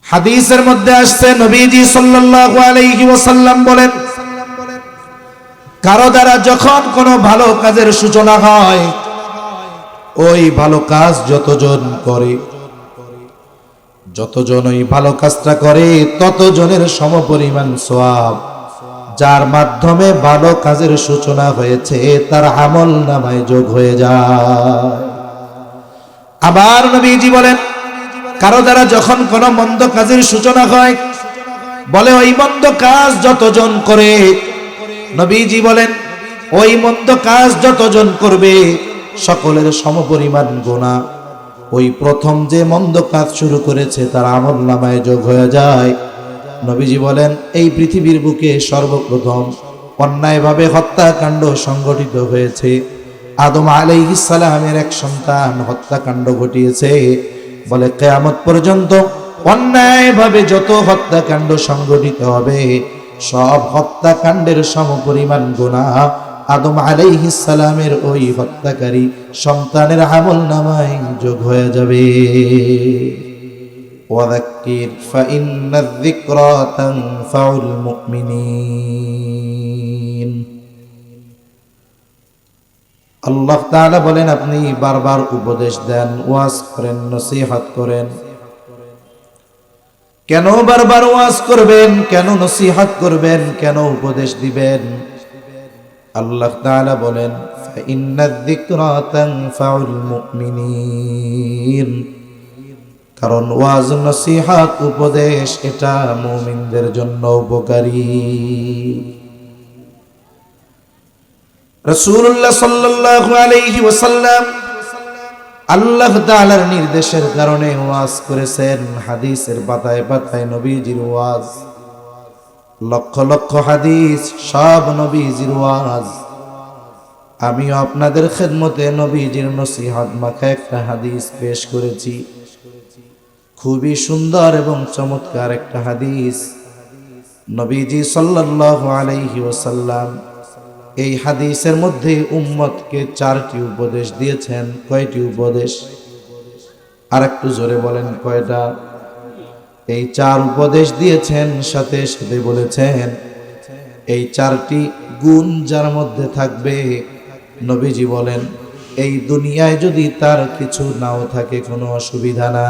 হাদিসের মধ্যে আসছে নবীজি সাল্লাল্লাহু আলাইহি ওয়াসাল্লাম বলেন, কারো দ্বারা যখন কোনো ভালো কাজের সূচনা হয়, ওই ভালো কাজ যতজন করে, যতজন ওই ভালো কাজটা করে ততজনের সমপরিমাণ সওয়াব যার মাধ্যমে ভালো কাজের সূচনা হয়েছে তার আমল নামায় যোগ হয়ে যায়। আবার নবীজি বলেন, কারো দ্বারা যখন কোনো মন্দ কাজের সূচনা হয়, বলে ওই মন্দ কাজ যতজন করে, নবীজি বলেন ওই মন্দ কাজ যতজন করবে সকলের সমপরিমাণ গুনাহ ওই প্রথম যে মন্দ কাজ শুরু করেছে তার আমল নামায় যোগ হয়ে যায়। নবীজি বলেন, এই পৃথিবীর বুকে সর্বপ্রথম অন্যায়ভাবে হত্যাকাণ্ড সংগঠিত হয়েছে, আদম আলাইহিস সালামের এক সন্তান হত্যাকাণ্ড ঘটিয়েছে। বলে কিয়ামত পর্যন্ত অন্যায়ভাবে যত হত্যাকাণ্ড সংগঠিত হবে সব হত্যাকাণ্ডের সমপরিমাণ গুনাহ আদম আলাইহিস সালামের ওই হত্যাকারী সন্তানের আমল নামায় যোগ হয়ে যাবে। ওয়াযাক্কির ফাইন্নায যিকরা তানফাউল মুমিনিন। আল্লাহ তাআলা বলেন, আপনি বারবার উপদেশ দেন, ওয়াজ করেন, নসিহত করেন। কেন বারবার ওয়াজ করবেন, কেন নসিহত করবেন, কেন উপদেশ দিবেন? আল্লাহ তাআলা বলেন, ফাইন্নায যিকরা তানফাউল মুমিনিন, কারণ ওয়াজ নসিহত উপদেশ এটা মুমিনদের জন্য উপকারী। রাসূলুল্লাহ সাল্লাল্লাহু আলাইহি ওয়াসাল্লাম আল্লাহ তাআলার নির্দেশের কারণে ওয়াজ করেছেন। হাদিসের পাতায় পাতায় নবীজির ওয়াজ, লক্ষ লক্ষ হাদিস, সব নবীজির ওয়াজ। আমিও আপনাদের খেদমতে নবীজির নসিহত মাখা একটা হাদিস পেশ করেছি। খুবই সুন্দর এবং চমৎকার একটা হাদিস। নবীজি সাল্লাল্লাহু আলাইহি ওয়াসাল্লাম এই হাদিসের মধ্যে উম্মতকে 4টি উপদেশ দিয়েছেন। কয়টি উপদেশ? আর একটু জোরে বলেন, কয়টা? এই 4 উপদেশ দিয়েছেন, সাথে সাথে বলেছেন এই 4টি গুণ যার মধ্যে থাকবে, নবীজি বলেন এই দুনিয়ায় যদি তার কিছু নাও থাকে কোনো অসুবিধা না।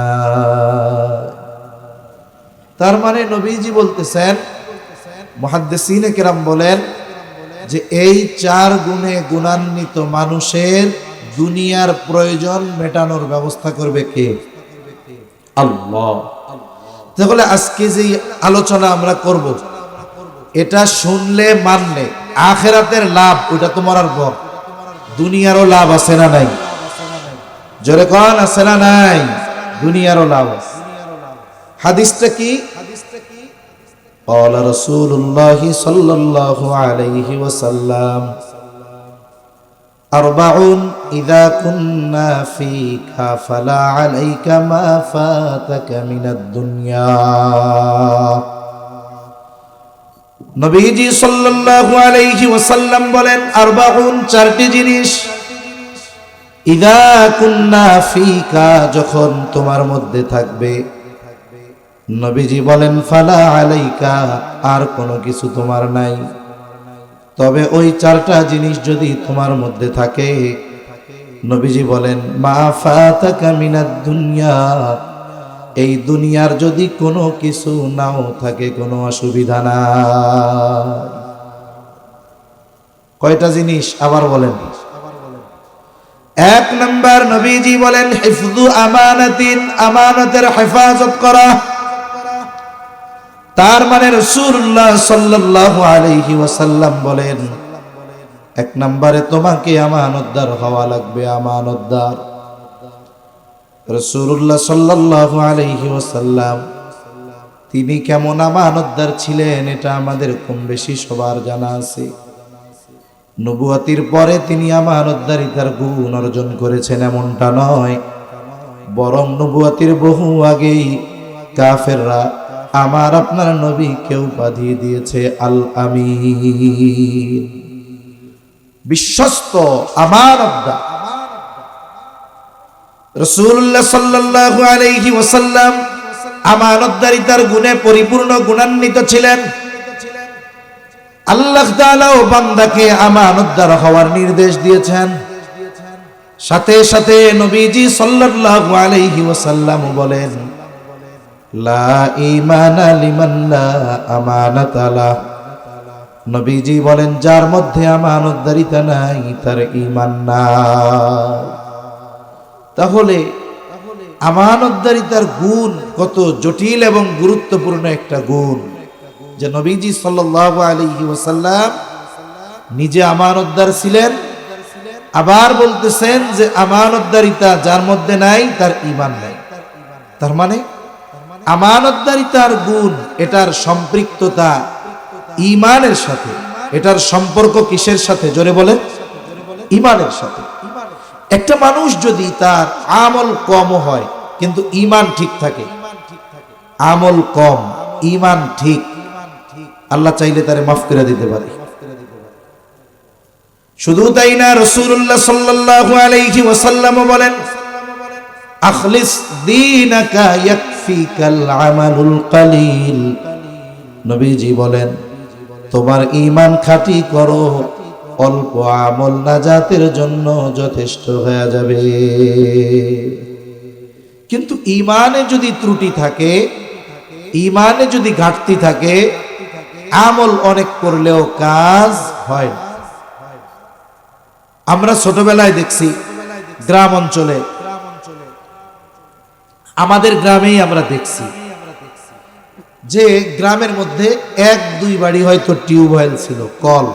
তার মানে নবীজি বলতেছেন, মুহাদ্দিসিনে কেরাম বলেন যে এই 4 গুণে গুণান্বিত মানুষের দুনিয়ার প্রয়োজন মেটানোর ব্যবস্থা করবে কে? আল্লাহ। তাহলে আজকে যে আলোচনা আমরা করব, এটা শুনলে মানলে আখিরাতের লাভ, ওটা তো মরার পর। দুনিয়ারও লাভ আছে না নাই? জোরে কোন আছে না নাই? দুনিয়ারও লাভ আছে। হাদিসটা কি? قال رسول الله صلى الله عليه وسلم أربع إذا كنا فيك فلا عليك ما فاتك من الدنيا। নবীজি সাল্লাল্লাহু আলাইহি ওয়াসাল্লাম বলেন, আরবাউন, 4টি জিনিস, ইযা কুন্না ফিকা, যখন তোমার মধ্যে থাকবে। নবীজি বলেন, ফালা আলাইকা, আর কোনো কিছু তোমার নাই। তবে ওই 4টা জিনিস যদি তোমার মধ্যে থাকে, নবীজি বলেন, মা ফাতাকা মিনাদ দুনিয়া, এই দুনিয়ার যদি কোনো কিছু নাও থাকে কোনো অসুবিধা নাই। কয়টা জিনিস? আবার বলেন। 1 নাম্বার, নবীজি বলেন হিফযু আমানাতিন, আমানতের হেফাজত করা। তার মানে রাসূলুল্লাহ সাল্লাল্লাহু আলাইহি ওয়াসাল্লাম বলেন 1 নম্বরে তোমাকে আমানতদার হওয়া লাগবে। আমানতদার রাসূলুল্লাহ সাল্লাল্লাহু আলাইহি ওয়াসাল্লাম তিনি কেমন আমানতদার ছিলেন এটা আমাদের কম বেশি সবার জানা আছে। নবুয়তির পরে তিনি আমানতদারিতার গুণ অর্জন করেছেন এমনটা নয়, বরং নবুয়তির বহু আগেই কাফেররা আমার আপনার নবীকে উপাধি দিয়েছে আল আমিন, বিশ্বস্ত, আমানতদার। রাসূলুল্লাহ সাল্লাল্লাহু আলাইহি ওয়াসাল্লাম আমানতদারিতার গুণে পরিপূর্ণ গুণান্বিত ছিলেন। আল্লাহ তাআলাও বান্দাকে আমানতদার হওয়ার নির্দেশ দিয়েছেন। সাথে সাথে নবীজি সাল্লাল্লাহু আলাইহি ওয়াসাল্লাম বলেন, লা ঈমানা লিমান লা আমানাতা লা। নবীজি বলেন, যার মধ্যে আমানতদারিতা নাই তার ঈমান নাই। তাহলে আমানতদারিতার গুণ কত জটিল এবং গুরুত্বপূর্ণ একটা গুণ, যে নবীজি সাল্লাল্লাহু আলাইহি ওয়াসাল্লাম নিজে আমানতদার ছিলেন, আবার বলতেছেন যে আমানতদারিতা যার মধ্যে নাই তার ঈমান নাই। তার মানে আমানতদারিতার গুণ, এটার সম্পৃক্ততা ঈমানের সাথে। এটার সম্পর্ক কিসের সাথে? জোরে বলেন, ঈমানের সাথে। একটা মানুষ যদি তার আমল কম হয় কিন্তু ঈমান ঠিক থাকে, আমল কম ঈমান ঠিক, আল্লাহ চাইলে তারে মাফ করে দিতে পারে। শুধু তাই না, রাসূলুল্লাহ সাল্লাল্লাহু আলাইহি ওয়াসাল্লাম বলেন, আখলিস দীনাকা ইয়াকফিকাল আমালুল কালিল। নবীজি বলেন, তোমার ঈমান খাঁটি করো, অল্প আমল নাজাতের জন্য যথেষ্ট হয়ে যাবে। কিন্তু ঈমানে যদি ত্রুটি থাকে, ঈমানে যদি ঘাটতি থাকে, আমল অনেক করলেও কাজ হয় না। আমরা ছোটবেলায় দেখছি গ্রাম অঞ্চলে, আমাদের গ্রামেই আমরা দেখছি যে গ্রামের মধ্যে এক দুই বাড়ি হয়তো টিউবওয়েল ছিল, কল,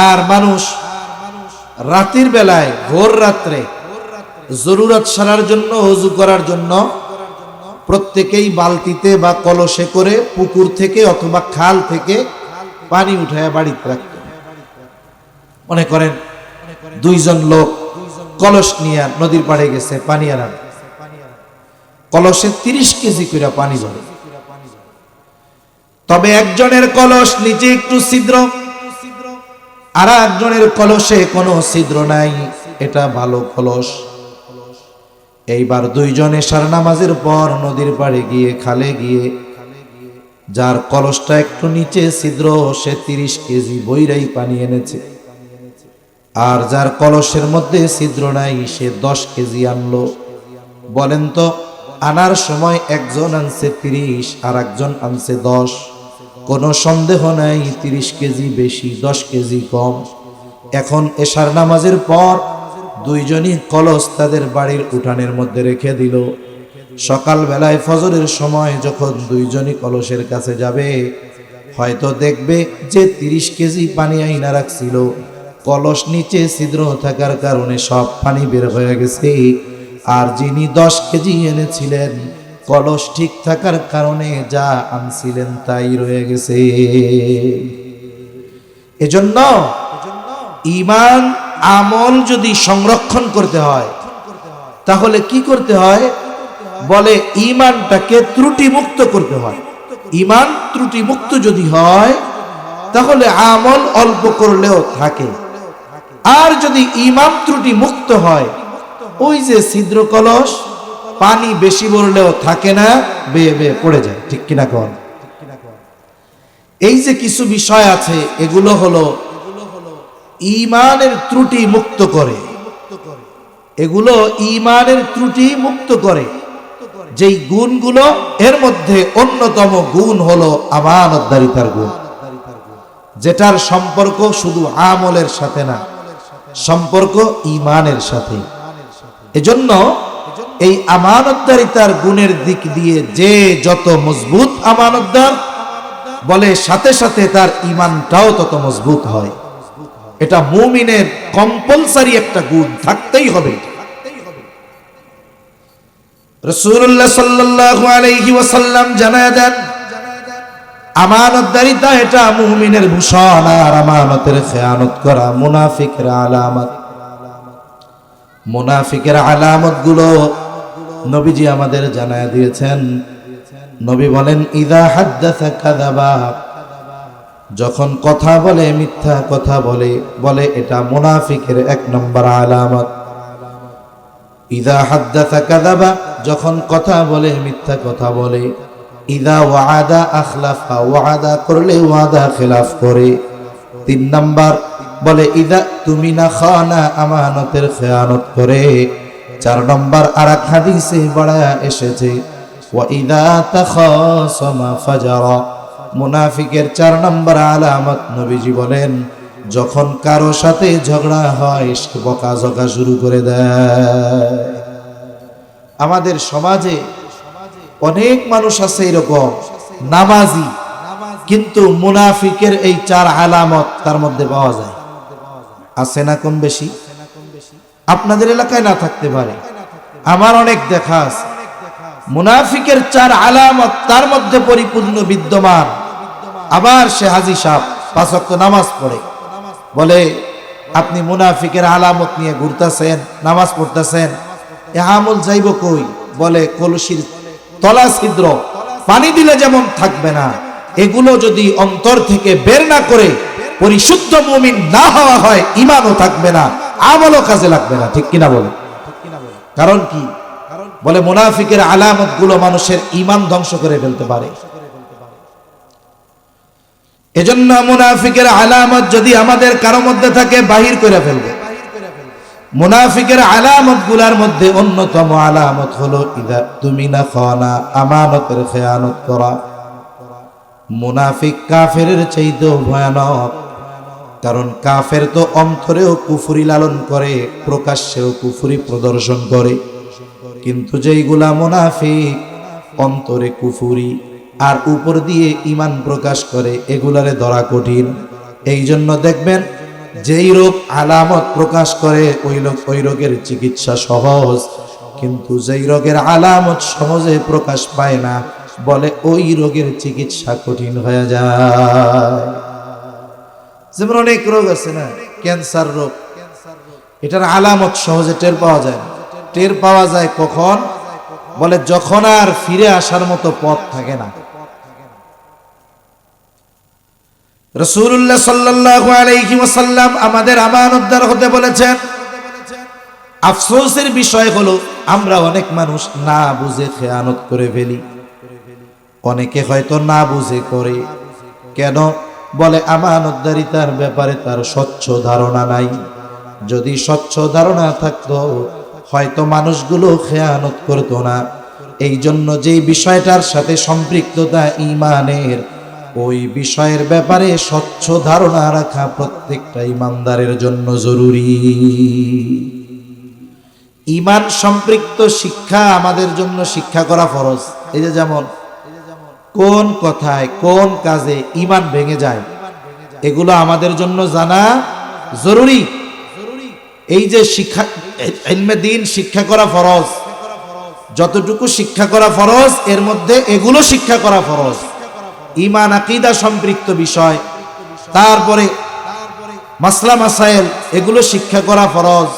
আর মানুষ রাতের বেলায় ভোর রাত্রে জরুরত সারার জন্য, ওযু করার জন্য প্রত্যেকেই বালতিতে বা কলসে করে পুকুর থেকে অথবা খাল থেকে পানি উঠায় বাড়িতে রাখত। মনে করেন দুইজন লোক কলস নিয়ে নদীর পাড়ে গেছে পানি আনার, কলসে 30 কেজি করে পানি ধরে। তবে একজনের কলস নিচে একটু ছিদ্র, আর একজনের কলসে কোনো ছিদ্র নাই, এটা ভালো কলস। এইবার দুইজন এশার নামাজের পর নদীর পাড়ে গিয়ে, খালে গিয়ে, যার কলসটা একটু নিচে ছিদ্র সে 30 কেজি বইরাই পানি এনেছে, আর যার কলসের মধ্যে ছিদ্র নাই সে 10 কেজি আনলো। বলেন তো, আনার সময় একজন আনছে 30 আর একজন আনছে 10, কোনো সন্দেহ নাই 30 কেজি বেশি, 10 কেজি কম। এখন এশার নামাজের পর দুইজনই কলস তাদের বাড়ির উঠানের মধ্যে রেখে দিল। সকাল বেলায় ফজরের সময় যখন দুইজনই কলসের কাছে যাবে, হয়তো দেখবে যে 30 কেজি পানি আইনা রাখছিল, কলস নিচে ছিদ্র থাকার কারণে সব পানি বের হয়ে গেছে, আর যিনি 10 কেজি এনেছিলেন কলস ঠিক থাকার কারণে যা আনছিলেন তাই রয়ে গেছে। এজন্য ঈমান আমল যদি সংরক্ষণ করতে হয় তাহলে কি করতে হয়? বলে ঈমানটাকে ত্রুটি মুক্ত করতে হয়। ঈমান ত্রুটি মুক্ত যদি হয় তাহলে আমল অল্প করলেও থাকে, আর যদি ঈমান ত্রুটি মুক্ত হয়, ওই যে ছিদ্র কলস, পানি বেশি ভরলেও থাকে না, বেয়ে বেয়ে পড়ে যায়। ঠিক কিনা কোন? এই যে কিছু বিষয় আছে, এগুলো হলো ঈমানের ত্রুটি মুক্ত করে, এগুলো ঈমানের ত্রুটি মুক্ত করে। যেই গুণগুলো, এর মধ্যে অন্যতম গুণ হলো আমানতদারিতার গুণ, যেটার সম্পর্ক শুধু আমলের সাথে না, সম্পর্ক ঈমানের সাথে। এজন্য এই আমানতদারিতার গুণের দিক দিয়ে যে যত মজবুত আমানতদার, বলে সাথে সাথে তার ঈমানটাও তত মজবুত হয়। এটা মুমিনের কম্পালসারি একটা গুণ, থাকতেই হবে। রাসূলুল্লাহ সাল্লাল্লাহু আলাইহি ওয়াসাল্লাম জানায় দেন, আমানতদারিতা এটা মুমিনের ভূষণ, আর আমানতের খেয়ানত করা মুনাফিকের আলামত। মুনাফিকের আলামত গুলো নবীজি আমাদের জানায় দিয়েছেন। নবী বলেন, ইযা হাদ্দাসা কাযাবা, যখন কথা বলে মিথ্যা কথা বলে, বলে এটা মুনাফিকের 1 নম্বর আলামত। ইযা হাদ্দাসা কাযাবা, যখন কথা বলে মিথ্যা কথা বলে। ইযা ওয়াদা আখলাফা, ওয়াদা করলে ওয়াদা খেলাফ করে। 3 নাম্বার বলে ইযা তুমিনা খানা, আমানতের খেয়ানত করে। 4 নম্বর আরেক হাদিসে বড়া এসেছে ওয়া ইযা তাখাসামা ফাজারা, মুনাফিকের 4 নম্বর আলামত নবীজি বলেন যখন কারো সাথে ঝগড়া হয় সে বকাঝকা শুরু করে দেয়। আমাদের সমাজে অনেক মানুষ আছে এরকম নামাজি, কিন্তু মুনাফিকের এই 4 আলামত তার মধ্যে পাওয়া যায়। আছে না কম বেশি? আপনাদের এলাকায় না থাকতে পারে, আমার অনেক দেখা আছে। মুনাফিকের 4 আলামত তার মধ্যে পরিপূর্ণ বিদ্যমান। আবার সে হাজী সাহেব 5 ওয়াক্ত নামাজ পড়ে, বলে আপনি মুনাফিকের আলামত নিয়ে ঘুরতেছেন, নামাজ পড়তেছেন, এ আমল যাইব কই? বলে কলসির তলা ছিদ্র, পানি দিলে যেমন থাকবে না, এগুলো যদি অন্তর থেকে বের না করে পরিশুদ্ধ মুমিন না হওয়া হয়, ঈমানও থাকবে না, আমলও কাজে লাগবে না। ঠিক কিনা বলে? কারণ কি? বলে মুনাফিকের আলামত গুলো মানুষের ঈমান ধ্বংস করে ফেলতে পারে। এজন্য মুনাফিকের আলামত যদি আমাদের কারো মধ্যে থাকে, বাহির করে ফেলবে। মুনাফিকের আলামত গুলার মধ্যে অন্যতম আলামত হলো ইযা তুমিনা খানা, আমানতের খেয়ানত করা। মুনাফিক কাফেরের চাইতেও ভয়ানক, কারণ কাফের তো অন্তরেও কুফরি লালন করে, প্রকাশ্যেও কুফরি প্রদর্শন করে। কিন্তু যেইগুলা মুনাফিক অন্তরে কুফরি আর উপর দিয়ে ঈমান প্রকাশ করে, এগুলারে ধরা কঠিন। এই জন্য দেখবেন যেই রোগ আলামত প্রকাশ করে ওই রোগের চিকিৎসা সহজ, কিন্তু যেই রোগের আলামত সহজে প্রকাশ পায় না, বলে ওই রোগের চিকিৎসা কঠিন হয়ে যায়। যেমন অনেক রোগ আছে না, ক্যান্সার রোগ, এটার আলামত সহজে টের পাওয়া যায় না। টের পাওয়া যায় কখন? বলে যখন আর ফিরে আসার মতো পথ থাকে না। রাসূলুল্লাহ সাল্লাল্লাহু আলাইহি ওয়াসাল্লাম আমাদের আমানতদার হতে বলেছেন। আফসোসের বিষয় হলো আমরা অনেক মানুষ না বুঝে খেয়ানত করে ফেলি। অনেকে হয়তো না বুঝে করে। কেন? বলে আমানতদারিতার ব্যাপারে তার স্বচ্ছ ধারণা নাই। যদি স্বচ্ছ ধারণা থাকতো হয়তো মানুষগুলো খেয়ানত করতো না। এই জন্য যেই বিষয়টার সাথে সম্পৃক্ততা ঈমানের, ওই বিষয়ের ব্যাপারে স্বচ্ছ ধারণা রাখা প্রত্যেকটা ঈমানদারের জন্য জরুরি। ঈমান সম্পৃক্ত শিক্ষা আমাদের জন্য শিক্ষা করা ফরজ। এই যে যেমন কোন কথায় কোন কাজে ঈমান ভেঙে যায়, এগুলো আমাদের জন্য জানা জরুরি। এই যে শিক্ষা, ইলমে দ্বীন শিক্ষা করা ফরজ, যতটুকু শিক্ষা করা ফরজ এর মধ্যে এগুলো শিক্ষা করা ফরজ। ঈমান আকীদা সম্পৃক্ত বিষয়, তারপরে মাসলা মাসাইল, এগুলো শিক্ষা করা ফরজ।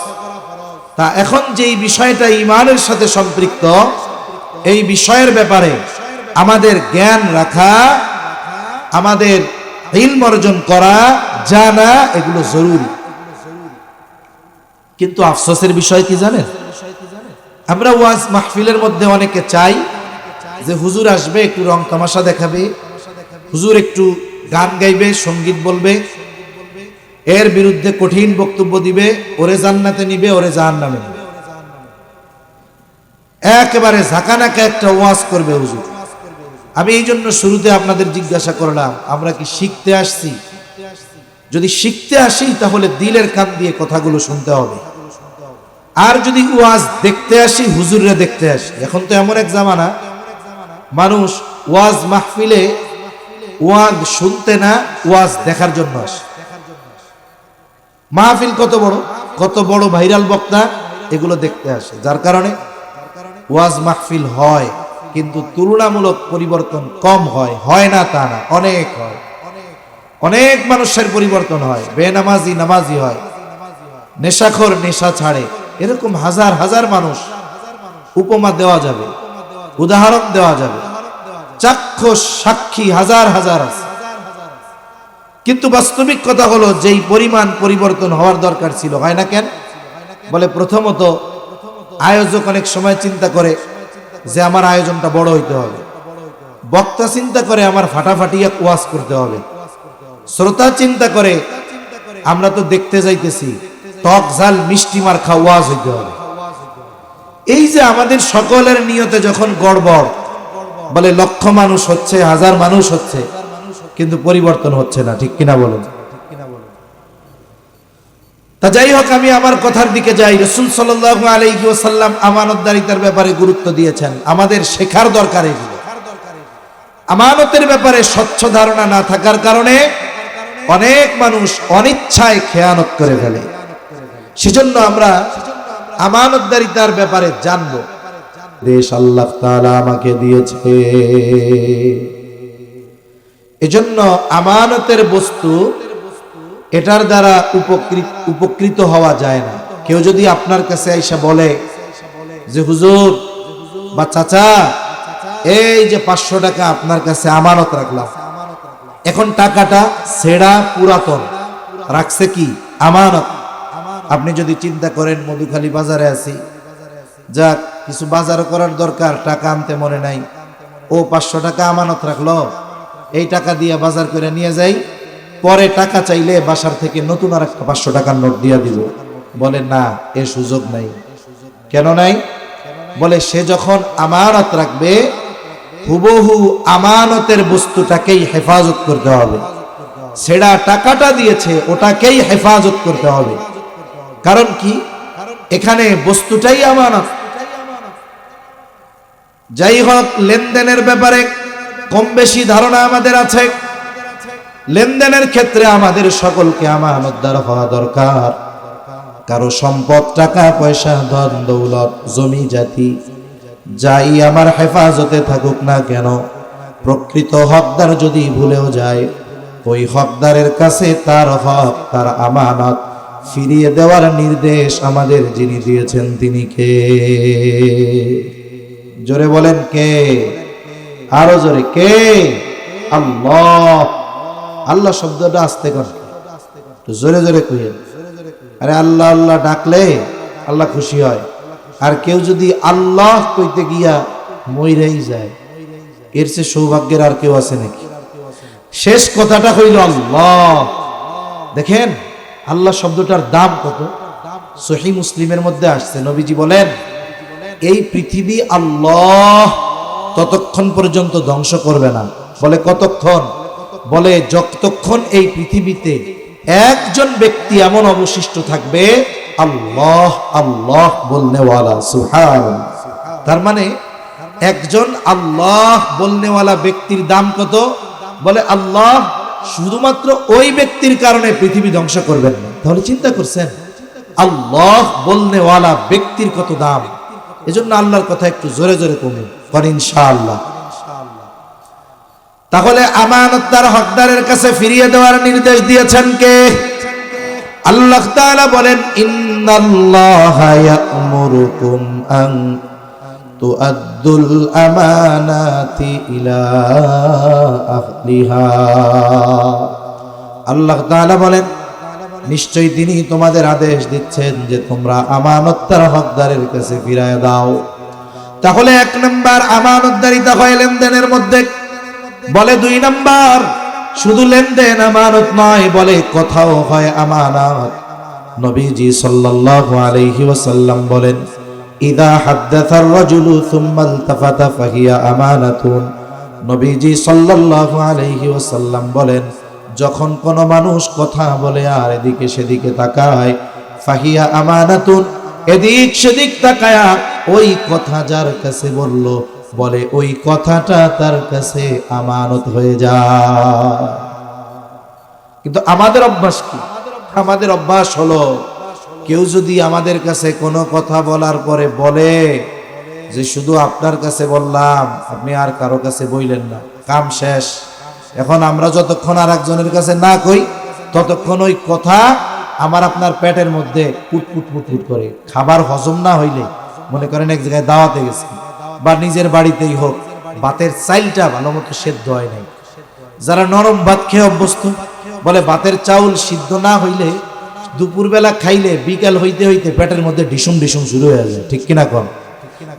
তা এখন যেই বিষয়টা ঈমানের সাথে সম্পৃক্ত, এই বিষয়ের ব্যাপারে আমাদের জ্ঞান রাখা, আমাদের ইলম অর্জন করা, জানা, এগুলো জরুরি। কিন্তু আফসোসের বিষয় কি জানেন? আমরা ওয়াজ মাহফিলের মধ্যে অনেকে চাই যে হুজুর আসবে, একটু রং তামাশা দেখাবে, হুজুর একটু গান গাইবে, সঙ্গীত বলবে, এর বিরুদ্ধে কঠিন বক্তব্য দিবে, ওরে জান্নাতে নিবে, ওরে জাহান্নামে নিবে। একেবারে ঝাঁকানাকা একটা ওয়াজ করবে হুজুর। আমি এই জন্য শুরুতে আপনাদের জিজ্ঞাসা করলাম, আমরা কি শিখতে আসছি? যদি শিখতে আসি তাহলে দিলের কান দিয়ে কথাগুলো শুনতে হবে। আর যদি ওয়াজ দেখতে আসি, হুজুররে দেখতে আসি। এখন তো এমন এক জামানা, মানুষ ওয়াজ মাহফিলে ওয়াজ শুনতে না, ওয়াজ দেখার জন্য আসে। মাহফিল কত বড় ভাইরাল বক্তা, এগুলো দেখতে আসে। যার কারণে ওয়াজ মাহফিল হয়, কিন্তু তুলনামূলক পরিবর্তন কম হয়। হয় না তা না, অনেক হয়। অনেক মানুষের পরিবর্তন হয়, বেনামাজি নামাজি হয়, নেশাখোর নেশা ছাড়ে, এরকম হাজার হাজার মানুষ উপমা দেওয়া যাবে, উদাহরণ দেওয়া যাবে, চাক্ষুষ সাক্ষী হাজার হাজার আছে। কিন্তু বাস্তবিক কথা হলো যেই পরিমাণ পরিবর্তন হওয়ার দরকার ছিল, হয় না কেন? বলে প্রথমত আয়োজক অনেক সময় চিন্তা করে যে আমার আয়োজনটা বড় হইতে হবে, বক্তা চিন্তা করে আমার ফাটাফাটিয়া ওয়াজ করতে হবে, শ্রোতা চিন্তা করে আমরা তো দেখতে যাইতেছি টক ঝাল মিষ্টি মার্কা ওয়াজ হইতে হবে। এই যে আমাদের সকলের নিয়তে যখন গড়বড়, বলে লক্ষ মানুষ হচ্ছে, হাজার মানুষ হচ্ছে, কিন্তু পরিবর্তন হচ্ছে না, ঠিক কিনা বলেন? তা যাই হোক, আমি আমার কথার দিকে যাই। রাসূল সাল্লাল্লাহু আলাইহি ওয়াসাল্লাম আমানতদারিতার ব্যাপারে গুরুত্ব দিয়েছেন, আমাদের শেখার দরকার এগুলো। আমানতের ব্যাপারে স্বচ্ছ ধারণা না থাকার কারণে অনেক মানুষ অনিচ্ছায় খেয়ানত করে ফেলে। সেজন্য আমরা আমানতদারিতার ব্যাপারে জানবো। দেশ আল্লাহ তাআলা আমাকে দিয়েছে, এজন্য আমানতের বস্তু এটার দ্বারা উপকৃত হওয়া যায় না। কেউ যদি আপনার কাছে আইসা বলে যে হুজুর বা চাচা, এই যে 500 টাকা আপনার কাছে আমানত রাখলাম, এখন টাকাটা ছেঁড়া পুরাতন, রাখছে কি আমানত। আপনি যদি চিন্তা করেন মধুখালী বাজারে আছি, যাক কিছু বাজার করার দরকার, টাকা আনতে মনে নাই, ও 500 টাকা আমানত রাখলো, এই টাকা দিয়ে বাজার করে নিয়ে যাই, পরে টাকা চাইলে বাসার থেকে নতুন আর একটা 500 টাকার নোট দিয়ে দিব। বলে না, এ সুযোগ নাই। কেন নাই? বলে সে যখন আমানত রাখবে হুবহু আমানতের বস্তুটাকেই হেফাজত করতে হবে, সেটা টাকাটা দিয়েছে ওটাকেই হেফাজত করতে হবে। কারণ কি? এখানে বস্তুটাই আমানত। যাই হোক, লেনদেনের ব্যাপারে কম বেশি ধারণা আমাদের আছে। লেনদেনের ক্ষেত্রে আমাদের সকলকে আমানতদার হওয়া দরকার। কারো সম্পদ, টাকা পয়সা, ধন দৌলত, জমি জাতি যাই আমার হেফাজতে থাকুক না কেন, প্রকৃত হকদার যদি ভুলেও যায়, ওই হকদারের কাছে তার হক, তার আমানত ফিরিয়ে দেওয়ার নির্দেশ আমাদের যিনি দিয়েছেন তিনি কে? জোরে বলেন কে? আরো জোরে কে? আল্লাহ। আল্লাহ শব্দটা আস্তে কর, জোরে জোরে কইেন। আরে আল্লাহ আল্লাহ ডাকলে আল্লাহ খুশি হয়। আর কেউ যদি আল্লাহ কইতে গিয়া মইরাই যায়, এর চেয়ে সৌভাগ্যের আর কেউ আছে নাকি? শেষ কথাটা হইল আল্লাহ। দেখেন আল্লাহ শব্দটার দাম কত। সহিহ মুসলিমের মধ্যে আসছে, নবীজি বলেন এই পৃথিবী আল্লাহ ততক্ষণ পর্যন্ত ধ্বংস করবে না। বলে কতক্ষণ? বলে যতক্ষণ এই পৃথিবীতে একজন ব্যক্তি এমন অবশিষ্ট থাকবে আল্লাহ আল্লাহ বলনেওয়ালা। সুবহানাল্লাহ। তার মানে একজন আল্লাহ বলনেওয়ালা ব্যক্তির দাম কত? বলে আল্লাহ শুধুমাত্র ওই ব্যক্তির কারণে পৃথিবী ধ্বংস করবেন না। তাহলে চিন্তা করছেন আল্লাহ বলনেওয়ালা ব্যক্তির কত দাম। এজন্য আল্লাহর কথা একটু জোরে জোরে কমে করেন ইনশাআল্লাহ। তাহলে আমানতদার হকদারের কাছে ফিরিয়ে দেওয়ার নির্দেশ দিয়েছেন কে? আল্লাহ তাআলা বলেন ইন্নাল্লাহা ইয়া'মুরুকুম আন তুআদ্দুল আমানাতি ইলা আহলিহা। আল্লাহ তাআলা বলেন নিশ্চয়ই তিনি তোমাদের আদেশ দিচ্ছেন যে তোমরা আমানতদার হকদারের কাছে ফিরিয়ে দাও। তাহলে 1 নাম্বার আমানতদারিতা হয় লেনদেনের মধ্যে। বলে 2 নাম্বার শুধু লেনদেন আমানত নয়, বলে কথাও হয় আমানত। নবীজি সাল্লাল্লাহু আলাইহি ওয়াসাল্লাম বলেন ইদা হাদ্দাসার রাজুলু সুম্মা ইলতাফাতা ফাহিয়া আমানাতুন। নবীজি সাল্লাল্লাহু আলাইহি ওয়াসাল্লাম বলেন যখন কোন মানুষ কথা বলে আর এদিকে সেদিকে তাকায়, ফাহিয়া আমানাতুন, এদিক সেদিক তাকায়া ওই কথা যার কাছে বলল, বলে ওই কথাটা তার কাছে আমানত হয়ে যায়। কিন্তু আমাদের অভ্যাস কি? আমাদের অভ্যাস হলো কেউ যদি আমাদের কাছে কোনো কথা বলার পরে বলে যে শুধু আপনার কাছে বললাম, আপনি আর কারো কাছে বইলেন না, কাম শেষ। এখন আমরা যতক্ষণ আর একজনের কাছে না কই ততক্ষণ ওই কথা আমার আপনার পেটের মধ্যে পুটপুট পুটপুট করে। খাবার হজম না হইলে, মনে করেন এক জায়গায় দাওয়াতে গেছি বা নিজের বাড়িতেই হোক, ভাতের চাইলটা ভালো মতো সেদ্ধ হয় নাই। যারা নরম ভাত খেয়ে অভ্যস্ত, বলে ভাতের চাউল সিদ্ধ না হইলে দুপুরবেলা খাইলে বিকাল হইতে হইতে পেটের মধ্যে ডিসুম ডিসুম শুরু হয়ে যায়, ঠিক কিনা কম?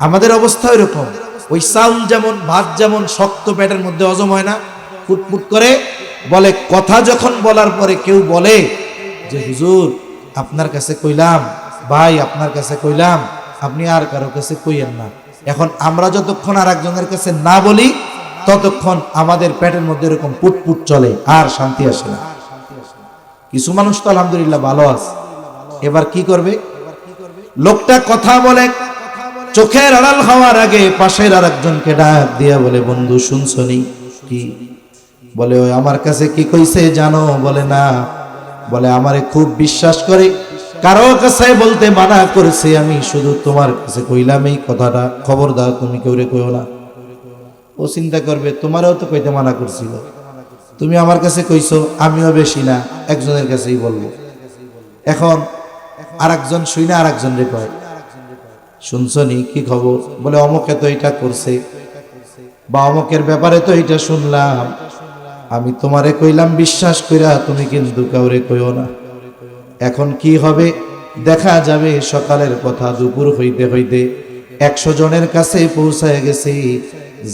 আমাদের অবস্থা এরকম। ওই চাউল যেমন, ভাত যেমন শক্ত পেটের মধ্যে হজম হয় না, ফুটফুট করে বলে। কথা যখন বলার পরে কেউ বলে যে হুজুর আপনার কাছে কইলাম, ভাই আপনার কাছে কইলাম, আপনি আর কারো কাছে কইয়েন না। এখন আমরা যতক্ষণ আর একজনের কাছে না বলি ততক্ষণ আমাদের পেটের মধ্যে এরকম পুটপুট চলে, আর শান্তি আসে না। কিছু মানুষ তো আলহামদুলিল্লাহ ভালো আছে। এবার কি করবে? লোকটা কথা বলে, চোখের আড়াল হওয়ার আগে পাশের আর একজনকে ডাক দিয়া বলে, বন্ধু শুনছনি? কি বলে? ওই আমার কাছে কি কইছে জানো? বলে না। বলে আমারে খুব বিশ্বাস করে, কারো কাছে বলতে মানা করেছে, আমি শুধু তোমার কাছে কইলাম এই কথাটা, খবরদার তুমি কেউরে কইও না। ও চিন্তা করবে তোমারও তো কইতে মানা করছিল, তুমি আমার কাছে কইছো, আমিও বেশি না একজনের কাছেই বলবো। এখন আর একজন শুই না আর একজন রে কয়, শুনছনি কি খবর? বলে অমুকে তো এটা করছে, বা অমুকের ব্যাপারে তো এটা শুনলাম, আমি তোমারে কইলাম বিশ্বাস কইরা, তুমি কিন্তু কাউরে কইও না। এখন কি হবে? দেখা যাবে সকালের কথা দুপুর হইতে হইতে 100 জনের কাছে পৌঁছায় গেছে।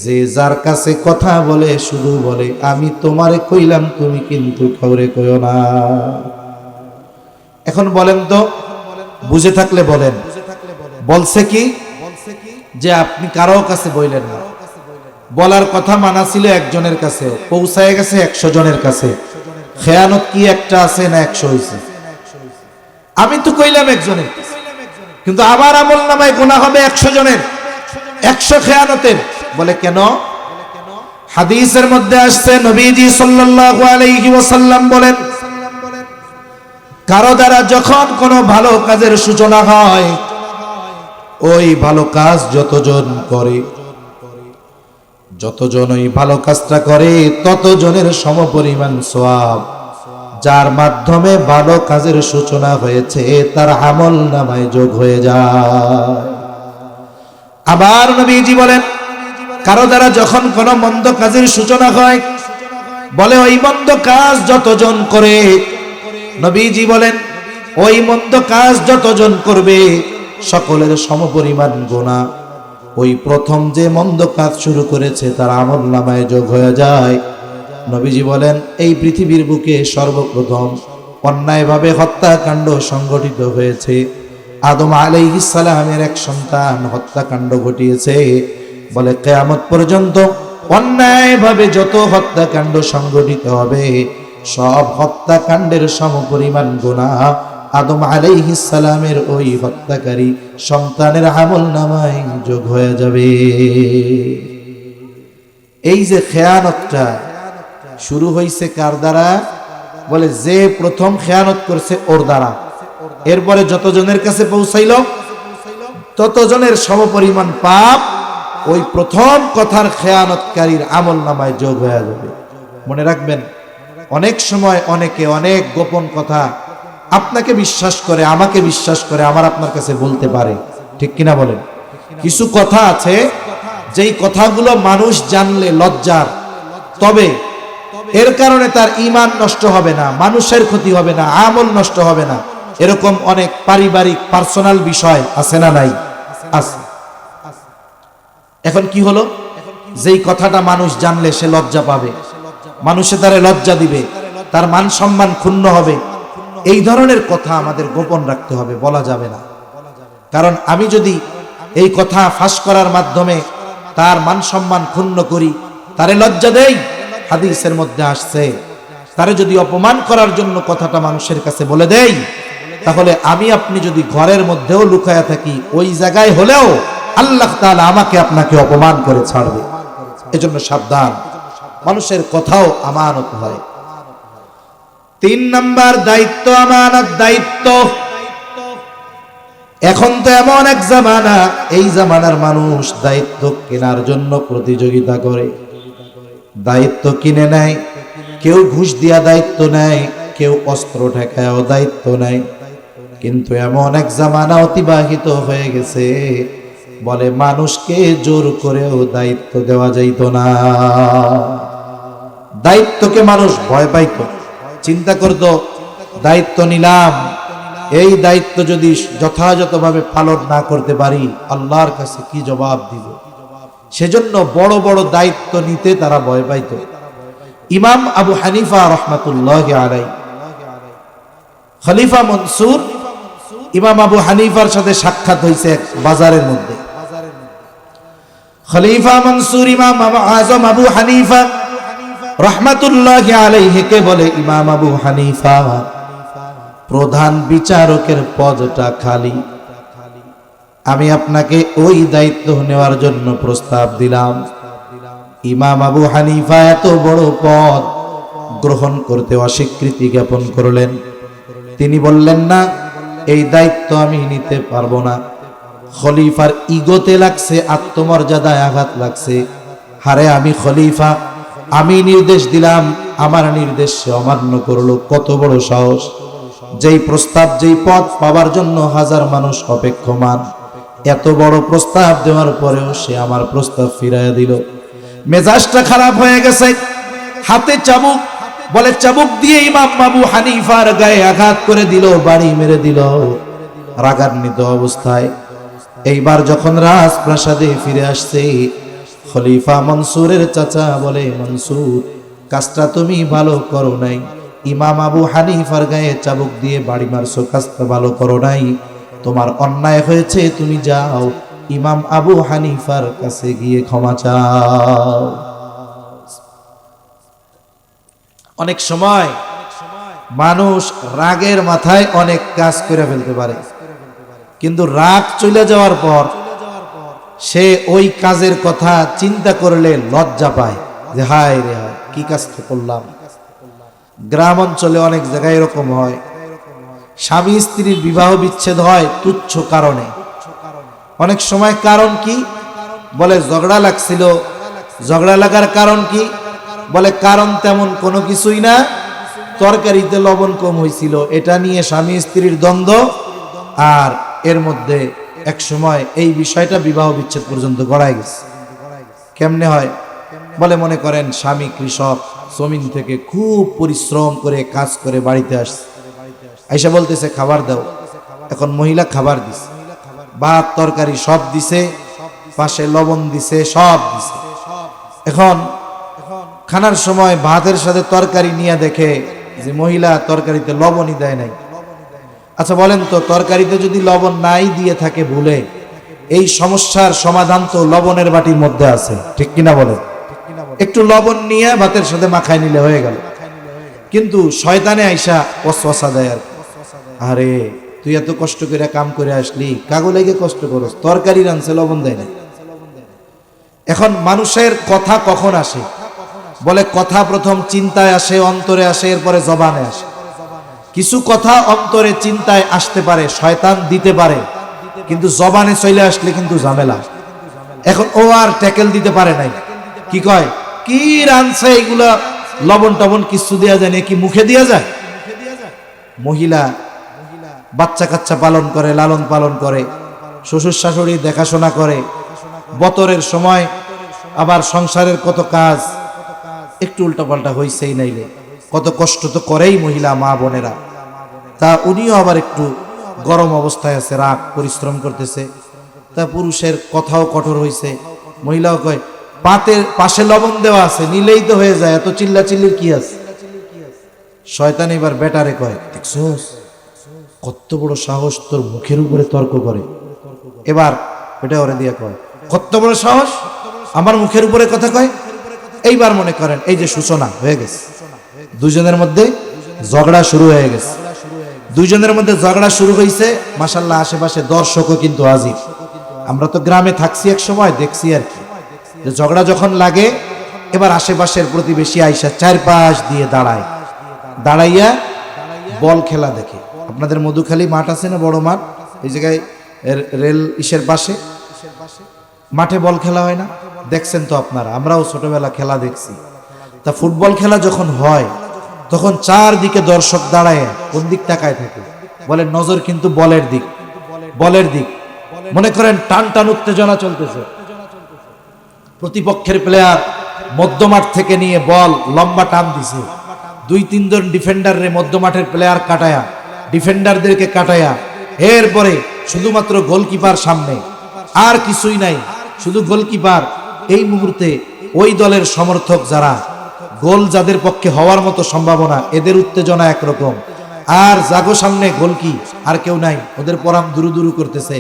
যে যার কাছে কথা বলে শুধু বলে আমি তোমারে কইলাম, তুমি কিন্তু কাউরে কইও না। এখন বলেন তো, বুঝে থাকলে বলেন, বলছে কি যে আপনি কারো কাছে বইলেন না? বলার কথা মানা ছিল একজনের কাছে, পৌঁছায় গেছে 100 জনের কাছে। খেয়ানত কি একটা আছে না 100 হইছে? আমি তো কইলাম একজনের, কিন্তু আবার আমল নামায় গুনাহ হবে 100 জনের, 100 খেয়ানতের। বলে কেন? হাদিসের মধ্যে আসছে, নবীজি সাল্লাল্লাহু আলাইহি ওয়াসাল্লাম বলেন, কারো দ্বারা যখন কোনো ভালো কাজের সূচনা হয়, ওই ভালো কাজ যতজন করে, যতজন ওই ভালো কাজটা করে ততজনের সমপরিমাণ সওয়াব যার মাধ্যমে ভালো কাজের সূচনা হয়েছে তার আমল নামায় যোগ হয়ে যায়। আবার নবীজি বলেন, কারো দ্বারা যখন কোনো মন্দ কাজের সূচনা হয়, বলে ওই মন্দ কাজ যতজন করে, নবীজি বলেন ওই মন্দ কাজ যতজন করবে সকলের সমপরিমাণ গুনাহ ওই প্রথম যে মন্দ কাজ শুরু করেছে তার আমল নামায় যোগ হয়ে যায়। নবীজি বলেন, এই পৃথিবীর বুকে সর্বপ্রথম অন্যায়ভাবে হত্যাকাণ্ড সংগঠিত হয়েছে। আদম আলাইহিস সালামের এক সন্তান হত্যাকাণ্ড ঘটিয়েছে। বলে কিয়ামত পর্যন্ত অন্যায়ভাবে যত হত্যাকাণ্ড সংগঠিত হবে সব হত্যাকাণ্ডের সমপরিমাণ গুনাহ আদম আলাইহিস সালামের ওই হত্যাকারী সন্তানের আমল নামায় যোগ হয়ে যাবে। এই যে খেয়ানতটা শুরু হয়েছে কার দ্বারা? বলে যে প্রথম খেয়ানত করছে ওর দ্বারা। এরপরে যতজনের কাছে পৌঁছাইল ততজনের সমপরিমাণ পাপ ওই প্রথম কথার খেয়ানতকারীর আমল নামায় যোগ হয়ে যাবে। মনে রাখবেন, অনেক সময় অনেকে অনেক গোপন কথা আপনাকে বিশ্বাস করে, আমাকে বিশ্বাস করে, আমার আপনার কাছে বলতে পারে, ঠিক কিনা বলেন? কিছু কথা আছে যেই কথাগুলো মানুষ জানলে লজ্জার, তবে এর কারণে তার ঈমান নষ্ট হবে না, মানুষের ক্ষতি হবে না, আমল নষ্ট হবে না। এরকম অনেক পারিবারিক পার্সোনাল বিষয় আছে না নাই? আছে। এখন কি হলো? যেই কথাটা মানুষ জানলে সে লজ্জা পাবে, মানুষে তারে লজ্জা দিবে, তার মান সম্মান ক্ষুণ্ণ হবে। এই ধরনের কথা আমাদের গোপন রাখতে হবে, বলা যাবে না। কারণ আমি যদি এই কথা ফাঁস করার মাধ্যমে তার মান সম্মান ক্ষুণ্ণ করি, তারে লজ্জা দেই, হাদিসের মধ্যে আসছে তারে যদি অপমান করার জন্য কথাটা মানুষের কাছে বলে দেই, তাহলে আমি আপনি যদি ঘরের মধ্যেও লুকায়া থাকি, ওই জায়গায় হলেও আল্লাহ তাআলা আমাকে আপনাকে অপমান করে ছাড়বে। এজন্য সাবধান, মানুষের কথাও আমানত হয়। 3 নাম্বার দায়িত্ব, আমানত দায়িত্ব। এখন তো এমন এক জামানা, এই জামানার মানুষ দায়িত্ব কেনার জন্য প্রতিযোগিতা করে, দায়িত্ব কিনে নেয়। কেউ ঘুষ দিয়া দায়িত্ব নেয়, কেউ অস্ত্র ঠেকায়ও দায়িত্ব নেয়। কিন্তু এমন এক জামানা অতিবাহিত হয়ে গেছে, বলে মানুষকে জোর করেও দায়িত্ব দেওয়া যাইত না। দায়িত্বকে মানুষ ভয় পাইত, চিন্তা করত দায়িত্ব নিলাম, এই দায়িত্ব যদি যথাযথভাবে পালন না করতে পারি আল্লাহর কাছে কি জবাব দিব। সেজন্য বড় বড় দায়িত্ব নিতে তারা ভয় পাইত। ইমাম আবু হানিফা রহমাতুল্লাহি আলাইহি, খলিফা মনসুর ইমাম আবু হানিফার সাথে সাক্ষাৎ হয়েছে এক বাজারের মধ্যে। খলিফা মনসুর ইমাম আজম আবু হানিফা রহমাতুল্লাহি আলাইহিকে বলে, ইমাম আবু হানিফা, প্রধান বিচারকের পদটা খালি, আমি আপনাকে ওই দায়িত্ব নেওয়ার জন্য প্রস্তাব দিলাম। ইমাম আবু হানিফা এত বড় পদ গ্রহণ করতে অস্বীকৃতি জ্ঞাপন করলেন। তিনি বললেন, না, এই দায়িত্ব আমি নিতে পারবো না। খলিফার ইগোতে লাগছে, আত্মমর্যাদায় আঘাত লাগছে। হারে আমি খলিফা, আমি নির্দেশ দিলাম, আমার নির্দেশ সে অমান্য করলো। কত বড় সাহস! যেই প্রস্তাব, যেই পদ পাওয়ার জন্য হাজার মানুষ অপেক্ষমান, এত বড় প্রস্তাব দেওয়ার পরেও সে আমার প্রস্তাব ফিরাইয়া দিল। মেজাজটা খারাপ হয়ে গেছে। হাতে চাবুক, বলে চাবুক দিয়ে ইমাম আবু হানিফার গায়ে আঘাত করে দিল, বাড়ি মেরে দিল রাগান্বিত অবস্থায়। এইবার যখন রাজপ্রাসাদে ফিরে আসছে, খলিফা মনসুরের চাচা বলে, মনসুর, কাজটা তুমি ভালো করো নাই। ইমাম আবু হানিফার গায়ে চাবুক দিয়ে বাড়ি মারছো, কাজটা ভালো করো নাই। তোমার অন্যায় হয়েছে, তুমি যাও ইমাম আবু হানিফার কাছে গিয়ে ক্ষমা চাও। অনেক সময় মানুষ রাগের মাথায় অনেক কাজ করে ফেলতে পারে, কিন্তু রাগ চলে যাওয়ার পর সে ওই কাজের কথা চিন্তা করলে লজ্জা পায় যে হায় রে হায়, কি কাজটা করলাম। গ্রাম অঞ্চলে অনেক জায়গায় এরকম হয়, স্বামী স্ত্রীর বিবাহ বিচ্ছেদ হয় তুচ্ছ কারণে। অনেক সময় কারণ কি? বলে ঝগড়া লাগছিল। ঝগড়া লাগার কারণ কি? বলে কারণ তেমন কোনো কিছুই না, তরকারিতে লবণ কম হয়েছিল, এটা নিয়ে স্বামী স্ত্রীর দ্বন্দ্ব। আর এর মধ্যে এক সময় এই বিষয়টা বিবাহ বিচ্ছেদ পর্যন্ত গড়ায় গেছে। কেমনে হয়? বলে মনে করেন স্বামী কৃষক, জমিন থেকে খুব পরিশ্রম করে কাজ করে বাড়িতে আসছে, আইসা বলতেছে খাবার দাও। এখন মহিলা খাবার দিছে, ভাত তরকারি সব দিছে, পাশে লবণ দিছে, সব দিছে। এখন খানার সময় ভাতের সাথে তরকারি নিয়ে দেখে যে মহিলা তরকারিতে লবণই দেয় নাই। আচ্ছা বলেন তো, তরকারিতে যদি লবণ নাই দিয়ে থাকে ভুলে, এই সমস্যার সমাধান তো লবণের বাটির মধ্যে আছে, ঠিক কিনা বলেন? একটু লবণ নিয়ে ভাতের সাথে মাখায় নিলে হয়ে গেল। কিন্তু শয়তানে আইসা ওয়াসওয়াসা দেয়, আর আরে তুই এত কষ্ট করে কাম করে আসলি, কাগো লেগে কষ্ট করস, তরকারি রানছে লবণ দেয় না। এখন মানুষের কথা কখন আসে? বলে কথা প্রথম চিন্তায় আসে, অন্তরে আসে, এরপরে জবানে আসে। কিছু কথা অন্তরে চিন্তায় আসতে পারে, শয়তান দিতে পারে, কিন্তু জবানে চলে আসলে কিন্তু ঝামেলা। এখন ও আর ট্যাকেল দিতে পারে নাই, কি কয়, কি রানছে এগুলা, লবণ টবণ কিছু দেওয়া যায় না, কি মুখে দেওয়া যায়? মহিলা বাচ্চা কাচ্চা পালন করে, লালন পালন করে, শ্বশুর শাশুড়ি দেখাশোনা করে, বতরের সময় আবার সংসারের কত কাজ, একটু উল্টাপাল্টা হইছেই নাইলে কত কষ্ট তো করেই মহিলা মা বোনেরা। তা উনিও আবার একটু গরম অবস্থায় আছে, রাগ পরিশ্রম করতেছে। তা পুরুষের কথাও কঠোর হইছে, মহিলাও কয় পাতের পাশে লবণ দেওয়া আছে, নিলেই তো হয়ে যায়, এত চিল্লা চিল্লির কি আছে? শয়তান এবার বেটারে কয়, দেখছস কত বড় সাহস, তোর মুখের উপরে তর্ক করে। এবার এটা ওরে দিয়া কয়, কত বড় সাহস আমার মুখের উপরে কথা কয়। এইবার মনে করেন এই যে সূচনা হয়ে গেছে, দুজনের মধ্যে ঝগড়া শুরু হয়ে গেছে। দুইজনের মধ্যে ঝগড়া শুরু হয়েছে, মাশাআল্লাহ আশেপাশে দর্শকও কিন্তু হাজির। আমরা তো গ্রামে থাকছি, এক সময় দেখছি আর কি, যে ঝগড়া যখন লাগে এবার আশেপাশের প্রতিবেশী আইসা চারপাশ দিয়ে দাঁড়ায়, দাঁড়াইয়া বল খেলা দেখে। আপনাদের মধুখালী মাঠ আছে না, বড় মাঠ, এই জায়গায় রেল ইসের পাশে মাঠে বল খেলা হয় না, দেখছেন তো আপনারা, আমরাও ছোটবেলা খেলা দেখছি। তা ফুটবল খেলা যখন হয় তখন চারদিকে দর্শক দাঁড়ায়, কোন দিক তাকায় থাকে? বলে নজর কিন্তু বলের দিক, বলের দিক। মনে করেন টান টান উত্তেজনা চলতেছে, প্রতিপক্ষের প্লেয়ার মধ্যমাঠ থেকে নিয়ে বল লম্বা টান দিছে, দুই তিনজন ডিফেন্ডার রে মধ্যমাঠের প্লেয়ার কাটায়া ডিফেন্ডারদেরকে কাটায়া এরপরে শুধুমাত্র গোলকিপার সামনে, আর কিছুই নাই, শুধু গোলকিপার। এই মুহূর্তে ওই দলের সমর্থক যারা, গোল যাদের পক্ষে হওয়ার মতো সম্ভাবনা, এদের উত্তেজনা একরকম, আর জাগো সামনে গোলকি আর কেউ নাই, ওদের পরাম দুরু দুরু করতেছে।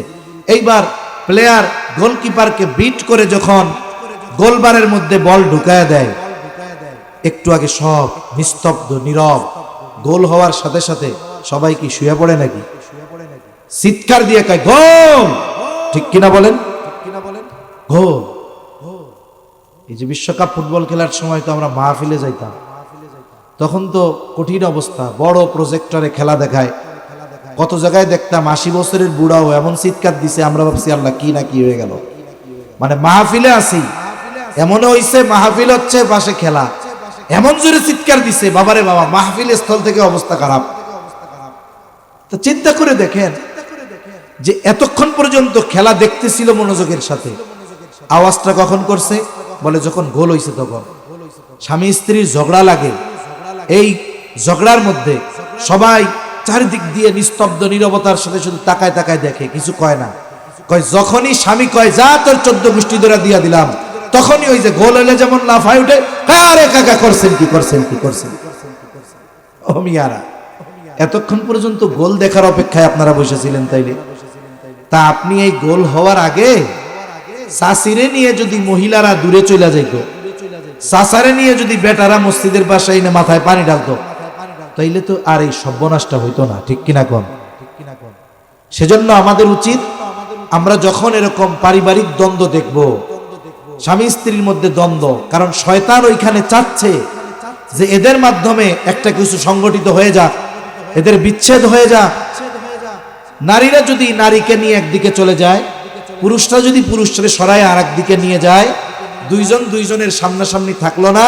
এইবার প্লেয়ার গোলকিপারকে বিট করে যখন গোলবারের মধ্যে বল ঢুকায় দেয়, একটু আগে সব নিস্তব্ধ নীরব। গোল হওয়ার সাথে সাথে সবাই কি শুয়ে পড়ে নাকি? চিৎকার দিয়ে কয় গোল, ঠিক কিনা বলেন? গোল। এই যে বিশ্বকাপ ফুটবল খেলার সময় তো আমরা মাহফিলে যাইতাম, তখন তো কঠিন অবস্থা, বড় প্রজেক্টরে খেলা দেখায়, কত জায়গায় দেখতাম 80 বছরের বুড়াও এমন চিৎকার দিছে, আমরা ভাবছি আল্লাহ কি না কি হয়ে গেল। মানে মাহফিলে আসি, এমনও হইছে মাহফিল হচ্ছে পাশে খেলা, এমন জোরে চিৎকার দিছে বাবারে বাবা, মাহফিল স্থল থেকে অবস্থা খারাপ। তো চিন্তা করে দেখেন যে এতক্ষণ পর্যন্ত খেলা দেখতেছিল মনোযোগের সাথে, আওয়াজটা কখন করছে? বলে যখন গোল হইছে তখন। স্বামী স্ত্রীর ঝগড়া লাগে, এই ঝগড়ার মধ্যে সবাই চারিদিক দিয়ে নিস্তব্ধ নীরবতার সাথে শুধু তাকায় তাকায় দেখে, কিছু কয় না। কয় যখনই স্বামী কয় যা তোর 14 গোষ্ঠী ধরে দিয়া দিলাম, তখনই ওই যে গোল হলে যেমন লাফায় উঠে, আরে কাকা করছেন কি করছেন কি করছেন। ও মিয়ারা, এতক্ষণ পর্যন্ত গোল দেখার অপেক্ষায় আপনারা বসেছিলেন তাইলে? তা আপনি এই গোল হওয়ার আগে চাষিরে নিয়ে যদি মহিলারা দূরে চলে যাইত, চাষারে নিয়ে যদি বেটারা মসজিদের পাশে এনে মাথায় পানি ঢালতো, তাইলে তো আর এই সর্বনাশটা হইতো না, ঠিক কিনা কোন? সেজন্য আমাদের উচিত, আমরা যখন এরকম পারিবারিক দ্বন্দ্ব দেখব, স্বামী স্ত্রীর মধ্যে দ্বন্দ্ব, কারণ শয়তান ওইখানে চাচ্ছে যে এদের মাধ্যমে একটা কিছু সংগঠিত হয়ে যাক, এদের বিচ্ছেদ হয়ে যাক। নারীরা যদি নারীকে নিয়ে একদিকে চলে যায়, পুরুষরা যদি পুরুষরে সরায় আর একদিকে নিয়ে যায়, দুইজন দুইজনের সামনাসামনি থাকলো না,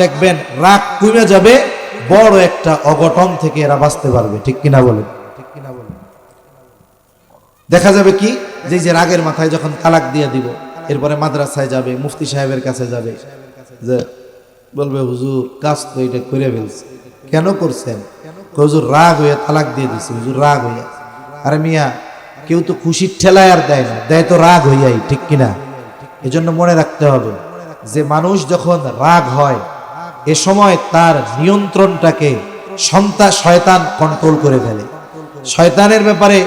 দেখবেন রাগ কমে যাবে, বড় একটা অঘটন থেকে এরা বাঁচতে পারবে, ঠিক কিনা বলেন? দেখা যাবে কি যে রাগের মাথায় যখন তালাক দিয়ে দিব, এরপরে মাদ্রাসায় যাবে, মুফতি সাহেবের কাছে যাবে, যে বলবে হুজুর কাজ তো এটা করে ফেলছে, কেন করছেন? হুজুর রাগ হয়ে তালাক দিয়ে দিছে, হুজুর রাগ হইয়া। আরে মিয়া, কেউ তো খুশির ঠেলায় আর দেয় না, দেয় তো রাগ হইয়াই, ঠিক কিনা? এজন্য মনে রাখতে হবে যে মানুষ যখন রাগ হয়, এ সময় তার নিয়ন্ত্রণটাকে শয়তান কন্ট্রোল করে ফেলে। শয়তানের ব্যাপারে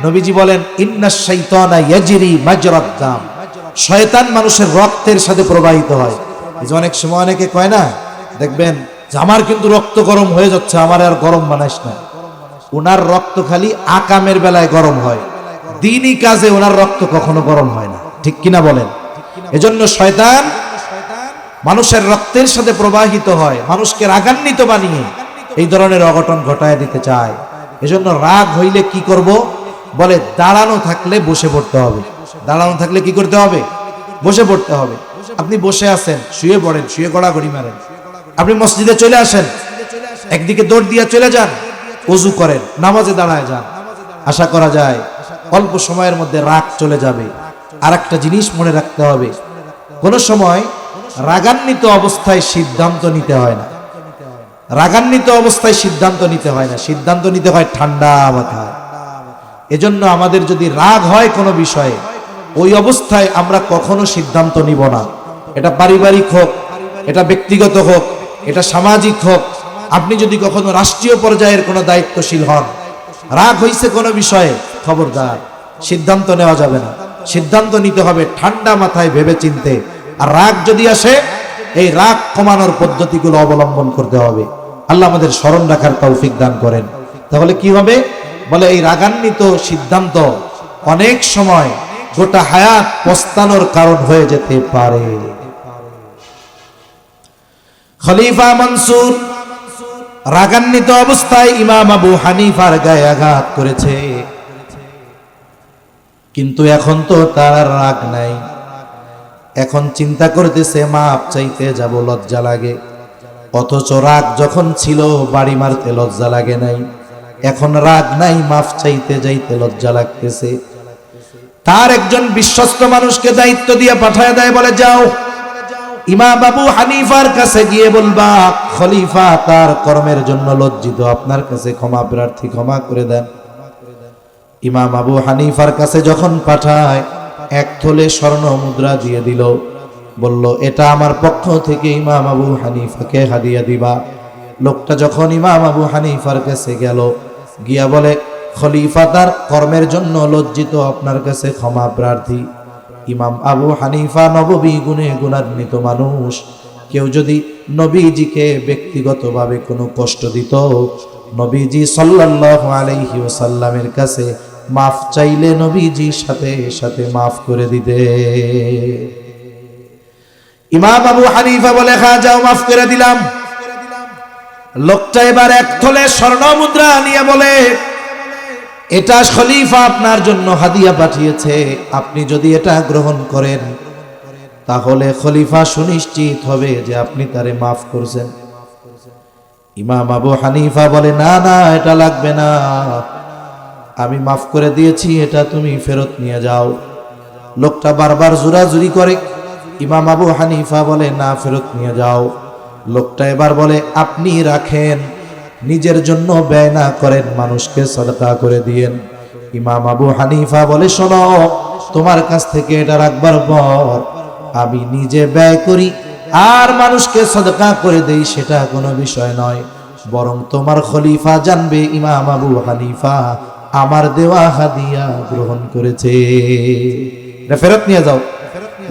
নবীজি বলেন ইন্নাশ শাইতানা ইয়াজরি মাজরাদ দাম, শয়তান মানুষের রক্তের সাথে প্রবাহিত হয়। এই যে অনেক সময় অনেকে কয় না, দেখবেন যে আমার কিন্তু রক্ত গরম হয়ে যাচ্ছে, আমার আর গরম বানাইস না। ওনার রক্ত খালি আকামের বেলায় গরম হয়, দিনই কাজে ওনার রক্ত কখনো গরম হয় না, ঠিক কিনা বলেন? এজন্য শয়তান মানুষের রক্তের সাথে প্রবাহিত হয়, মানুষকে রাগান্বিত বানিয়ে এই ধরনের অঘটন ঘটায় দিতে চায়। এজন্য রাগ হইলে কি করব? বলে দাঁড়ানো থাকলে বসে পড়তে হবে। দাঁড়ানো থাকলে কি করতে হবে? বসে পড়তে হবে। আপনি বসে আছেন, শুয়ে পড়েন, শুয়ে গড়াগড়ি মারেন। আপনি মসজিদে চলে আসেন, একদিকে দৌড় দিয়ে চলে যান, ওযু করেন, নামাজে দাঁড়ায় যান। আশা করা যায় অল্প সময়ের মধ্যে রাগ চলে যাবে। আর একটা জিনিস মনে রাখতে হবে, কোন সময় রাগান্বিত অবস্থায় সিদ্ধান্ত নিতে হয় না। রাগান্বিত অবস্থায় সিদ্ধান্ত নিতে হয় না, সিদ্ধান্ত নিতে হয় ঠান্ডা মাথায়। এজন্য আমাদের যদি রাগ হয় কোনো বিষয়ে, ওই অবস্থায় আমরা কখনো সিদ্ধান্ত নিব না। এটা পারিবারিক হোক, এটা ব্যক্তিগত হোক, এটা সামাজিক হোক। আপনি যদি কখনো রাষ্ট্রীয় পর্যায়ের কোনো দায়িত্বশীল হন, রাগ হইছে কোনো বিষয়ে, খবরদার সিদ্ধান্ত নেওয়া যাবে না। সিদ্ধান্ত নিতে হবে ঠান্ডা মাথায় ভেবে চিনতে। আর রাগ যদি আসে, এই রাগ কমানোর পদ্ধতিগুলো অবলম্বন করতে হবে। আল্লাহ আমাদের স্মরণ রাখার তৌফিক দান করেন। তাহলে কি হবে? বলে এই রাগান্বিত সিদ্ধান্ত অনেক সময় গোটা হায়াত পস্তানোর কারণ হয়ে যেতে পারে। খলিফা মনসুর রাগান্বিত অবস্থায় ইমাম আবু হানিফার গায়ে আঘাত করেছে, কিন্তু এখন তো তার রাগ নাই। এখন চিন্তা করতেছে মাপ চাইতে যাব, লজ্জা লাগে। অথচ রাগ যখন ছিল বাড়ি মারতে লজ্জা লাগে নাই, এখন রাগ নাই, মাপ চাইতে যাইতে লজ্জা লাগতেছে। তার একজন বিশ্বস্ত মানুষকে দায়িত্ব দিয়ে পাঠায় দেয়, বলে যাও ইমাম আবু হানিফার কাছে গিয়ে বলবা, খলিফা তার কর্মের জন্য লজ্জিত, আপনার কাছে ক্ষমা প্রার্থী, ক্ষমা করে দেন। ইমাম আবু হানিফার কাছে যখন পাঠায়, এক থলে স্বর্ণ মুদ্রা দিয়ে দিল, বলল এটা আমার পক্ষ থেকে ইমাম আবু হানিফাকে হাদিয়া দিবা। লোকটা যখন ইমাম আবু হানিফার কাছে গেল, গিয়া বলে, খলিফা তার কর্মের জন্য লজ্জিত, আপনার কাছে ক্ষমা প্রার্থী। ইমাম আবু হানিফা নববী গুণে গুণান্বিত মানুষ, কেউ যদি নবীজিকে ব্যক্তিগতভাবে কোনো কষ্ট দিত, নবীজি সাল্লাল্লাহু আলাইহি ওয়াসাল্লামের কাছে মাফ চাইলে নবীজি সাথে সাথে মাফ করে দিতে। ইমাম আবু হানিফা বলে, হ্যাঁ যাও, মাফ করে দিলাম। লোকটা এবার এক থলে স্বর্ণ মুদ্রা নিয়ে বলে, এটা খলিফা আপনার জন্য হাদিয়া পাঠিয়েছে, আপনি যদি এটা গ্রহণ করেন তাহলে খলিফা সুনিশ্চিত হবে যে আপনি তারে মাফ করছেন। ইমাম আবু হানিফা বলে, না না, এটা লাগবে না, আমি মাফ করে দিয়েছি, এটা তুমি ফেরত নিয়ে যাও। লোকটা বারবার জোরাজুরি করে, ইমাম আবু হানিফা বলে, না, ফেরত নিয়ে যাও। লোকটা এবার বলে, আপনি রাখেন, নিজের জন্য ব্যয় না করেন, মানুষকে সদকা করে দিয়েন। ইমাম আবু হানিফা বলে, শোনো, তোমার কাছ থেকে এটা রাখবার পর আমি নিজে ব্যয় করি আর মানুষকে সদকা করে দেই, সেটা কোনো বিষয় নয়, বরং তোমার খলিফা জানবে ইমাম আবু হানিফা আমার দেওয়া হাদিয়া গ্রহণ করেছে, এটা ফেরত নিয়ে যাও।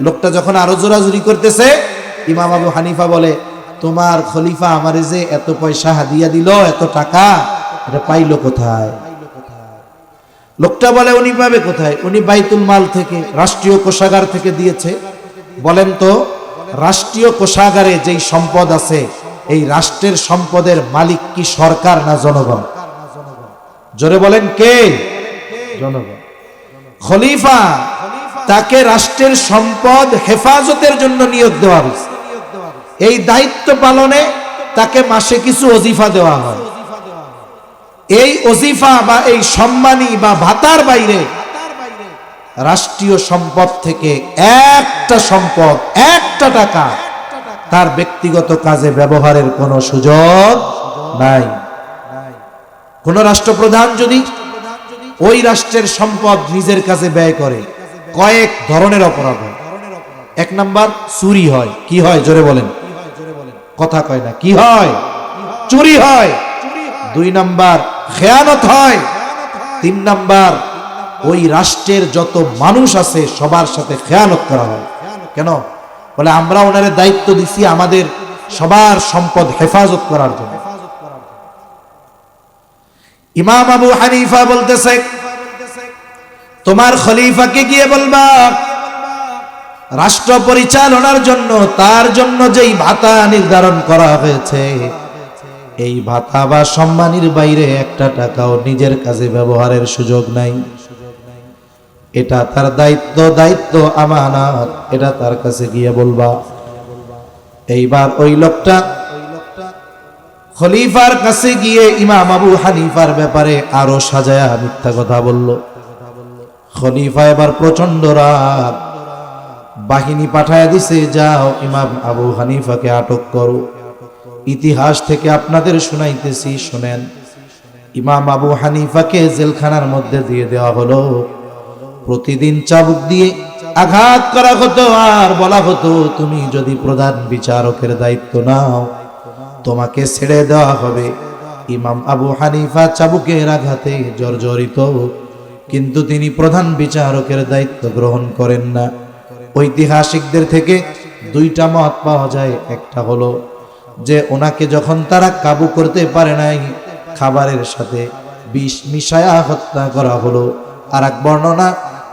লোকটা যখন আরো জোরাজুরি করতেছে, ইমাম আবু হানিফা বলে, তোমার খলিফা আমারে যে এত পয়সা হাদিয়া দিল, এত টাকা, এটা পাইলো কোথায়? লোকটা বলে, উনি পাবে কোথায়? উনি বাইতুল মাল থেকে, রাষ্ট্রীয় কোষাগার থেকে দিয়েছে। বলেন তো, রাষ্ট্রীয় কোষাগারে যেই সম্পদ আছে, এই রাষ্ট্রের সম্পদের মালিক কি সরকার না জনগণ? জোরে বলেন, কে? জনগণ। খলিফা, তাকে রাষ্ট্রের সম্পদ হেফাজতের জন্য নিয়োগ দেওয়া হয়েছে। এই দায়িত্ব পালনে তাকে মাসে কিছু ওজিফা দেওয়া হয়। এই ওজিফা বা এই সম্মানী বা ভাতার বাইরে রাষ্ট্রীয় সম্পদ থেকে একটা সম্পদ, একটা টাকা তার ব্যক্তিগত কাজে ব্যবহারের কোনো সুযোগ নাই। কোন রাষ্ট্রপ্রধান যদি ওই রাষ্ট্রের সম্পদ নিজের কাজে ব্যয় করে, কয়েক ধরনের অপরাধ হয়। এক নাম্বার, চুরি হয়। কি হয়? জোরে বলেন, কথা কয় না। কি হয়? চুরি হয়। দুই নাম্বার, খেয়ানত হয়। তিন নাম্বার, ওই রাষ্ট্রের যত মানুষ আছে সবার সাথে খেয়ানত করা হয়। কেন? বলে আমরা ওনারে দায়িত্ব দিছি আমাদের সবার সম্পদ হেফাজত করার জন্য। ইমাম আবু হানিফা বলতেছে, তোমার খলিফাকে গিয়ে বলবা, রাষ্ট্র পরিচালনার জন্য তার জন্য যেই ভাতা নির্ধারণ করা হয়েছে, এই ভাতা বা সম্মানের বাইরে একটা টাকাও নিজের কাজে ব্যবহারের সুযোগ নাই। এটা তার দায়িত্ব আমানত, এটা তার কাছে গিয়ে বলবা। এইবার ওই লোকটা খলিফার কাছে গিয়ে ইমাম আবু হানিফার ব্যাপারে আরো সাজায়া মিথ্যা কথা বলল। খলিফা এবার প্রচন্ড রাগ, বাহিনী পাঠায় দিছে, যাও ইমাম আবু হানিফাকে আটক করো। ইতিহাস থেকে আপনাদের শুনাইতেছি, শুনেন। ইমাম আবু হানিফাকে জেলখানার মধ্যে দিয়ে দেওয়া হলো। প্রতিদিন চাবুক দিয়ে আঘাত করা হতো আর বলা হতো, তুমি যদি প্রধান বিচারকের দায়িত্ব নাও তোমাকে ছেড়ে দেওয়া হবে। ইমাম আবু হানিফা চাবুকের আঘাতে জর্জরিত, কিন্তু তিনি প্রধান বিচারকের দায়িত্ব গ্রহণ করেন না। ঐতিহাসিকদের থেকে দুইটা মত পাওয়া যায়। একটা হলো যে ওনাকে যখন তারা কাবু করতে পারে নাই, খাবারের সাথে বিষ মিশায়া হত্যা করা হলো। আর এক বর্ণনা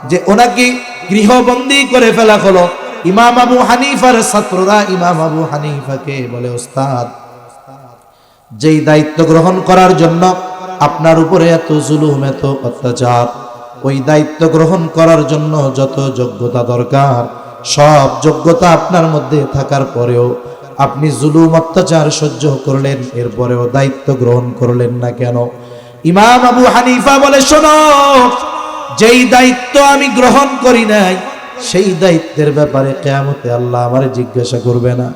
যে ওনাকে গৃহবন্দী করে ফেলা হলো। ইমাম আবু হানিফার ছাত্ররা ইমাম আবু হানিফাকে বলে, ওস্তাদ, যেই দায়িত্ব গ্রহণ করার জন্য আপনার উপরে এত জুলুম, এত অত্যাচার, ওই দায়িত্ব গ্রহণ করার জন্য যত যোগ্যতা দরকার, সব যোগ্যতা আপনার মধ্যে থাকার পরেও আপনি জুলুম অত্যাচার সহ্য করলেন, এরপরেও দায়িত্ব গ্রহণ করলেন না কেন? ইমাম আবু হানিফা বলে, শোনো, যেই দায়িত্ব আমি গ্রহণ করি নাই সেই দায়িত্বের ব্যাপারে কিয়ামতে আল্লাহ আমারে জিজ্ঞাসা করবে না।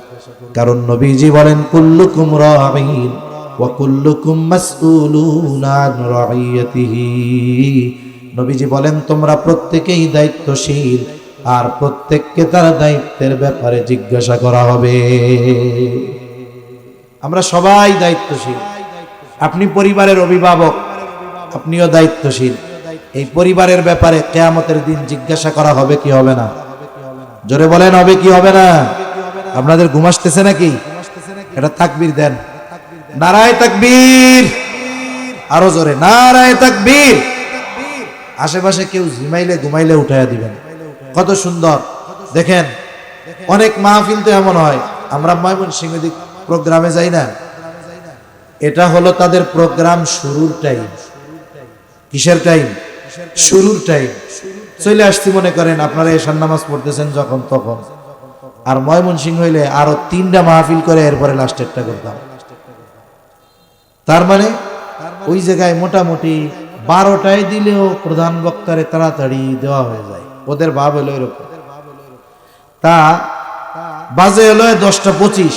কারণ নবীজি বলেন কুল্লুকুম রাঈন ওয়া কুল্লুকুম মাসউলুন আন রাইয়াতিহি। নবীজি বলেন তোমরা প্রত্যেকেই দায়িত্বশীল, আর প্রত্যেককে তার দায়িত্বের ব্যাপারে জিজ্ঞাসা করা হবে। আমরা সবাই দায়িত্বশীল। আপনি পরিবারের অভিভাবক, আপনিও দায়িত্বশীল। এই পরিবারের ব্যাপারে কিয়ামতের দিন জিজ্ঞাসা করা হবে কি হবে না? জোরে বলেন হবে কি হবে না? আপনাদের ঘুম আসতেছে নাকি? এটা তাকবীর দেন, নারায়ে তাকবীর, আরো জোরে নারায়ে তাকবীর। আশেপাশে কেউ ঘুমাইলে উঠাইয়া দিবেন। কত সুন্দর দেখেন, অনেক মাহফিল তো এমন হয়, আমরা ময়মনসিংহ প্রোগ্রামে যাই না, এটা হলো তাদের প্রোগ্রাম শুরুর টাইম। কিসের টাইম? শুরুর টাইম। চলে আসছি মনে করেন আপনারা এশার নামাজ পড়তেছেন যখন তখন, আর ময়মনসিংহ হইলে আরো 3টা মাহফিল করে এরপরে লাস্টেরটা করতাম। তার মানে ওই জায়গায় মোটামুটি 12টায় দিলেও প্রধান বক্তারে তাড়াতাড়ি দেওয়া হয়ে যায়। ওদের ভাব হলো এরকম। তা বাজে হলো 10টা 25।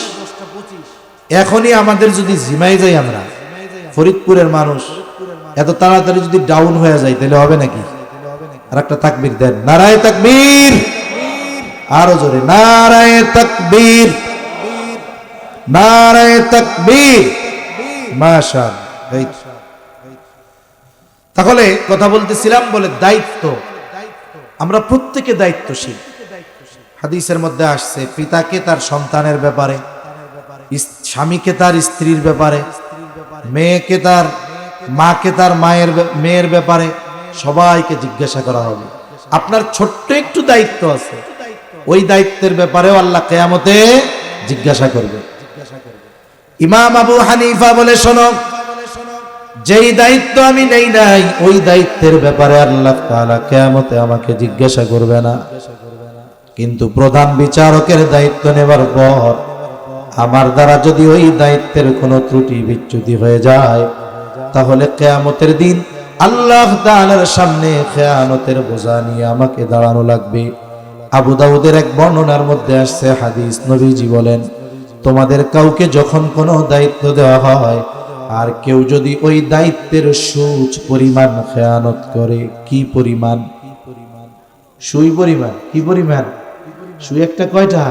এখনই আমাদের যদি জিমাই যাই, আমরা ফরিদপুরের মানুষ, এত তাড়াতাড়ি যদি ডাউন হয়ে যায় তাহলে হবে নাকি? আর একটা তাকবীর দেন, নারায়ে তাকবীর, আরো জোরে নারায়ে তাকবীর, নারায়ে তাকবীর। মাশাআল্লাহ। তাহলে কথা বলতেছিলাম বলে দায়িত্ব, আমরা প্রত্যেকে দায়িত্বশীল। হাদিসের মধ্যে আসছে পিতাকে তার সন্তানের ব্যাপারে, স্বামীকে তার স্ত্রীর ব্যাপারে, মেয়েকে তার মাকে তার মেয়ের ব্যাপারে সবাইকে জিজ্ঞাসা করা হবে। আপনার ছোট্ট একটু দায়িত্ব আছে, ওই দায়িত্বের ব্যাপারেও আল্লাহ কিয়ামতে জিজ্ঞাসা করবে। ইমাম আবু হানিফা বলে শোনো, যেই দায়িত্ব আমি নেই নাই ওই দায়িত্বের ব্যাপারে আল্লাহ তাআলা কিয়ামতে আমাকে জিজ্ঞাসা করবে না, কিন্তু প্রধান বিচারকের দায়িত্ব নেবার পর আমার দ্বারা যদি ওই দায়িত্বের কোনো ত্রুটি বিচ্যুতি হয়ে যায়, তাহলে কিয়ামতের দিন আল্লাহ তাআলার সামনে খেয়ানতের বোঝা নিয়ে আমাকে দাঁড়ানো লাগবে। আবু দাউদের এক বর্ণনার মধ্যে আসছে হাদিস, নবীজি বলেন তোমাদের কাউকে যখন কোনো দায়িত্ব দেওয়া হয় আর কেউ যদি ওই দায়িত্বের সুচ পরিমাণ খেয়ানত করে, কি পরিমাণ? সুই পরিমাণ। কি পরিমাণ? সুই একটা কয়টা?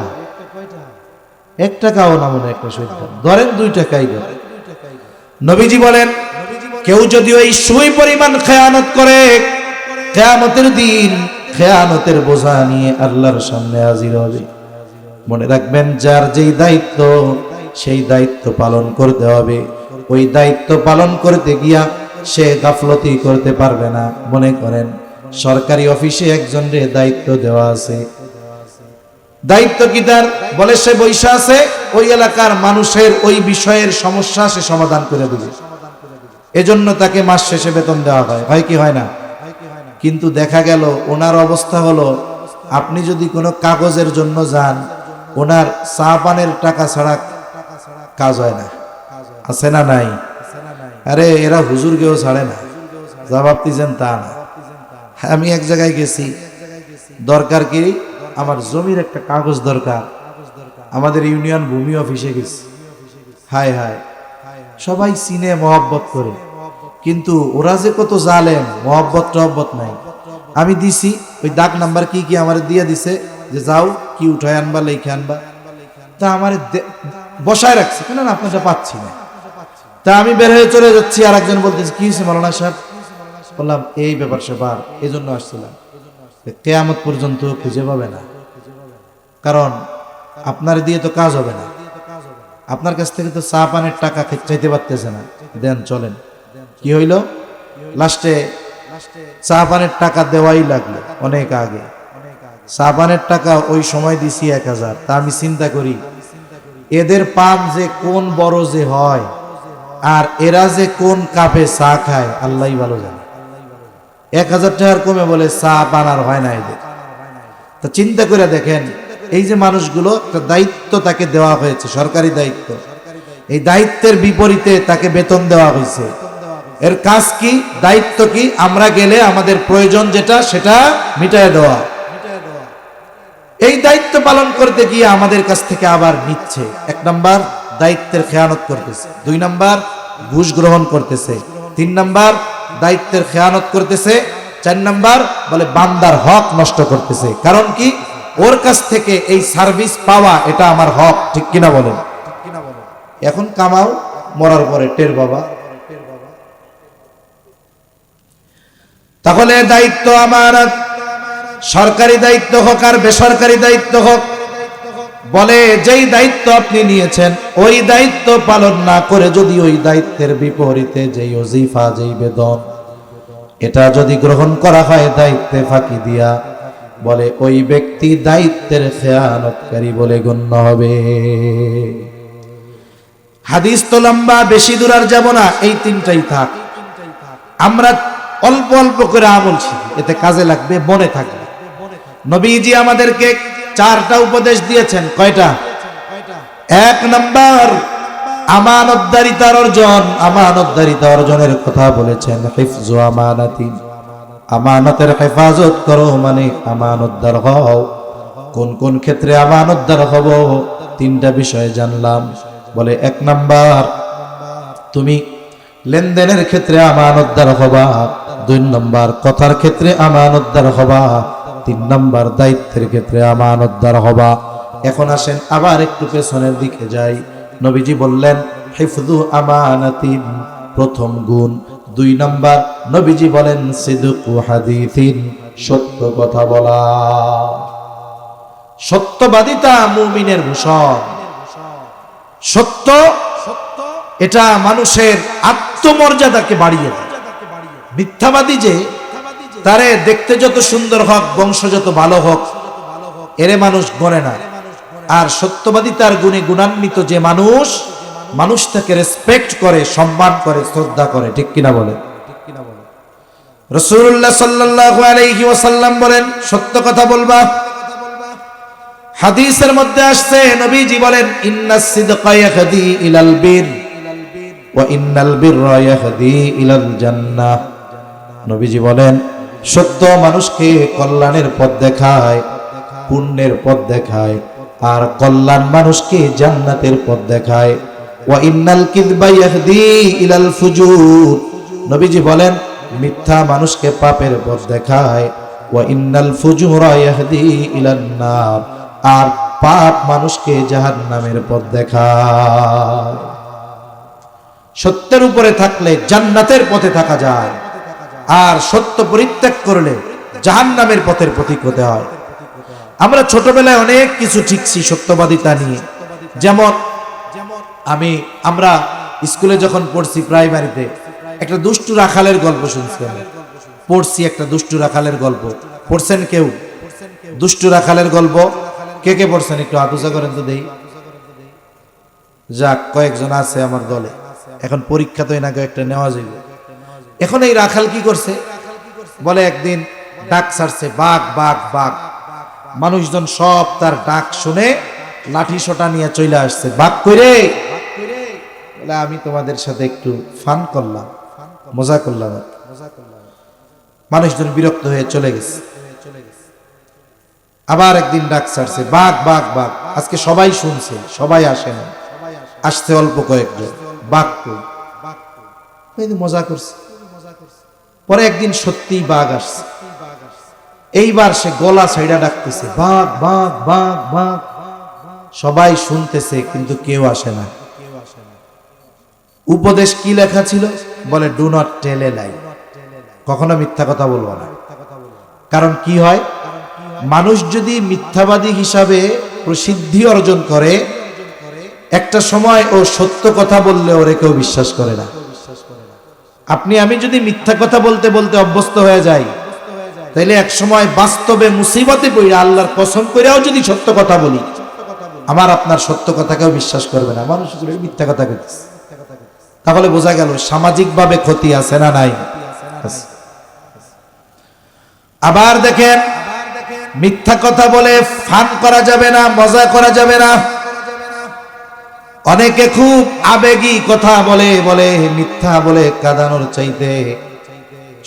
1 টাকাও না মনে, একটা সুই ধরেন 2 টাকাই ধরে। নবীজি বলেন কেউ যদি ওই সুই পরিমাণ খেয়ানত করে, কিয়ামতের দিন খেয়ানতের বোঝা নিয়ে আল্লাহর সামনে হাজির হবে। মনে রাখবেন, যার যেই দায়িত্ব সেই দায়িত্ব পালন করতে হবে। ওই দায়িত্ব পালন করতে গিয়া সে গাফলতি করতে পারবে না। মনে করেন সরকারি অফিসে একজনের দায়িত্ব দেওয়া আছে, দায়িত্ব কি তার? বলে সে বৈশা আছে, ওই এলাকার মানুষের ওই বিষয়ের সমস্যা সে সমাধান করে দেবে, এজন্য তাকে মাস শেষে বেতন দেওয়া হয়। হয় কি হয় না? কিন্তু দেখা গেল ওনার অবস্থা হলো, আপনি যদি কোনো কাগজের জন্য যান, ওনার চা পানের টাকা ছাড়া কাজ হয় না। আছে না নাই? আরে এরা হুজুরকেও ছাড়ে না, জবাব দিয়েছেন তা না। আমি এক জায়গায় গেছি, দরকার কি, আমার জমির একটা কাগজ দরকার, আমাদের ইউনিয়ন ভূমি অফিসে গেছি। হায় হায়, সবাই চিনে মহব্বত করে, কিন্তু ওরা যে কত জালেম, মহব্বত নাই। আমি দিছি ওই দাগ নাম্বার কি কি আমার দিয়ে দিছে, যে যাও কি উঠায় আনবা, লেখে আনবা। তা আমার বসায় রাখছে, কেন না আপনারটা পাচ্ছি না। তা আমি বের হয়ে চলে যাচ্ছি, আর একজন বলতেছে কি হয়েছে মাওলানা সাহেব? বললাম এই ব্যাপার সেবার, এই জন্য আসছিলাম। কিয়ামত পর্যন্ত খুঁজে পাবে না, কারণ আপনার দিয়ে তো কাজ হবে না। আপনার কাছ থেকে তো চা পানের টাকা চাইতে পারতেছে না, দেন চলেন। কি হইল? লাস্টে চা পানের টাকা দেওয়াই লাগলো। অনেক আগে চা পানের টাকা ওই সময় দিছি 1000। তা আমি চিন্তা করি এদের পান যে কোন বড় যে হয়, আর এরা যে কোন কাপে চা খায় আল্লাহই ভালো জানে। 1000 টাকার কমে বলে চা পান আর হয় না এদের। তা চিন্তা করে দেখেন, এই যে মানুষগুলো, একটা দায়িত্ব তাকে দেওয়া হয়েছে, সরকারি দায়িত্ব, এই দায়িত্বের বিপরীতে তাকে বেতন দেওয়া হয়েছে। এর কাজ কি, দায়িত্ব কি? আমরা গেলে আমাদের প্রয়োজন যেটা সেটা মিটায় দেওয়া। এই দায়িত্ব পালন করতে গিয়ে আমাদের কাছ থেকে আবার নিচ্ছে। 1 নাম্বার দায়িত্বের খেয়ানত করতেছে, 2 নাম্বার ঘুষ গ্রহণ করতেছে, 3 নাম্বার দায়িত্বের খেয়ানত করতেছে, 4 নাম্বার বলে বান্দার হক নষ্ট করতেছে। কারণ কি? ওর কাছ থেকে এই সার্ভিস পাওয়া এটা আমার হক, ঠিক কিনা বলেন? এখন কামাও, মরার পরে টের বাবা। তাহলে দায়িত্ব আমানত, সরকারি দায়িত্ব হোক আর বেসরকারি দায়িত্ব হোক, বলে যেই দায়িত্ব আপনি নিয়েছেন ওই দায়িত্ব পালন না করে যদি ওই দায়িত্বের বিপরীতে যেই ওজিফা, যেই বেতন, এটা যদি গ্রহণ করা হয় দায়িত্বে ফাঁকি দিয়া, বলে ওই ব্যক্তি দায়িত্বের খেয়ানতকারী বলে গণ্য হবে। হাদিস তো লম্বা, বেশি দূর আর যাব না, এই 3টাই থাক। আমরা অল্প অল্প করে আমল শিখি, এতে কাজে লাগবে, মনে থাকবে। নবীজি আমাদেরকে 4টা উপদেশ দিয়েছেন। কয়টা? 1 নাম্বার আমানতদারিতার অর্জন, আমানতদারিতা অর্জনের কথা বলেছেন। হিফজু আমানাতি, আমানতের হেফাজত করো, মানে আমানতদার হও। কোন কোন ক্ষেত্রে আমানতদার হব? 3টা বিষয় জানলাম। বলে 1 নাম্বার তুমি লেনদেনের ক্ষেত্রে আমানতদার হবা, 2 নাম্বার কথার ক্ষেত্রে আমানতদার হবা, 3 নাম্বার দায়িত্বের ক্ষেত্রে আমানতদার হবা। এখন আসেন আবার একটু পেছনের দিকে যাই। নবীজি বললেন হিফজু আমানাতিন, প্রথম গুণ। 2 নাম্বার নবীজি বলেন সিদকু হাদিসিন, সত্য কথা বলা। সত্যবাদিতা মুমিনের ভূষণ। সত্য এটা মানুষের আত্মমর্যাদাকে বাড়িয়ে দেয়। মিথ্যাবাদী যে, তারে দেখতে যত সুন্দর হোক, বংশ যত ভালো হোক, এরে মানুষ গণে না। আর সত্যবাদী তার গুণে গুণান্বিত যে মানুষ, মানুষ তাকে রেসপেক্ট করে, সম্মান করে, শ্রদ্ধা করে, ঠিক কিনা বলে? রাসূলুল্লাহ সাল্লাল্লাহু আলাইহি ওয়াসাল্লাম বলেন সত্য কথা বলবা। হাদিসের মধ্যে আসছে, নবীজি বলেন ইন্নাস সিদকা ইয়াহদি ইলাল বির ওয়া ইন্নাল বিররা ইয়াহদি ইলাল জান্নাহ। নবীজি বলেন সত্য মানুষকে কল্যাণের পথ দেখায়, পুণ্যের পথ দেখায়, আর কল্যাণ মানুষকে জান্নাতের পথ দেখায়। ওয়া ইন্নাল কিযবা ইয়াহদি ইলাল ফুজুর। নবীজি বলেন মিথ্যা মানুষকে পাপের পথ দেখায়। ওয়া ইন্নাল ফুজুরা ইয়াহদি ইলান নার, আর পাপ মানুষকে জাহান্নামের পথ দেখায়। সত্যের উপরে থাকলে জান্নাতের পথে থাকা যায়, আর সত্য পরিত্যাগ করলে জাহান্নামের পথের প্রতীক হতে হয়। আমরা ছোটবেলায় অনেক কিছু শিখছি সত্যবাদিতা নিয়ে। যেমন আমরা স্কুলে যখন পড়ছি, প্রাইমারিতে একটা দুষ্টু রাখালের গল্প শুনছিলাম, পড়ছি একটা দুষ্টু রাখালের গল্প। পড়ছেন কেউ দুষ্টু রাখালের গল্প? কে কে পড়ছেন? একটু আতুজা করেন তো দেই। যাক, কয়েকজন আছে আমার দলে। এখন পরীক্ষা তো এনাকে একটা নেওয়া যাবে। এখন এই রাখাল কি করছে? বলে একদিন ডাক ছাড়ছে, বাঘ বাঘ বাঘ। মানুষজন সব তার ডাক শুনে লাঠি সোটা নিয়ে চলে আসছে। বাঘ কইরে, বলে আমি তোমাদের সাথে একটু ফান করলাম, মজা করলাম। মানুষজন বিরক্ত হয়ে চলে গেছে। আবার একদিন ডাক ছাড়ছে, বাঘ বাঘ বাঘ। আজকে সবাই শুনছে, সবাই আসে না, আসছে অল্প কয়েকজন। বাঘ কই? মজা করছে। পরে একদিন সত্যিই বাঘ আসছে। এইবার সে গলা ছাইড়া ডাকতেছে, বাঘ বাঘ বাঘ বাঘ। সবাই শুনতেছে কিন্তু কেউ আসে না। উপদেশ কি লেখা ছিল? বলে ডু নট টেল এ লাই, কখনো মিথ্যা কথা বলবো না। কারণ কি হয়, মানুষ যদি মিথ্যাবাদী হিসাবে প্রসিদ্ধি অর্জন করে, একটা সময় ও সত্য কথা বললে ওরে কেউ বিশ্বাস করে না। আপনি আমি যদি মিথ্যা কথা বলতে বলতে অভ্যস্ত হয়ে যাই, তাইলে এক সময় বাস্তবে মুসিবতে পড়ে আল্লাহর কসম করেও যদি সত্য কথা বলি, আমার আপনার সত্য কথাকেও বিশ্বাস করবে না, মানুষ মিথ্যা কথা বলছে। তাহলে বোঝা গেল সামাজিকভাবে ক্ষতি আছে না নাই? আবার দেখেন, মিথ্যা কথা বলে ফান করা যাবে না, মজা করা যাবে না। অনেকে খুব আবেগী কথা বলে, বলে মিথ্যা বলে কাঁদানোর চাইতে,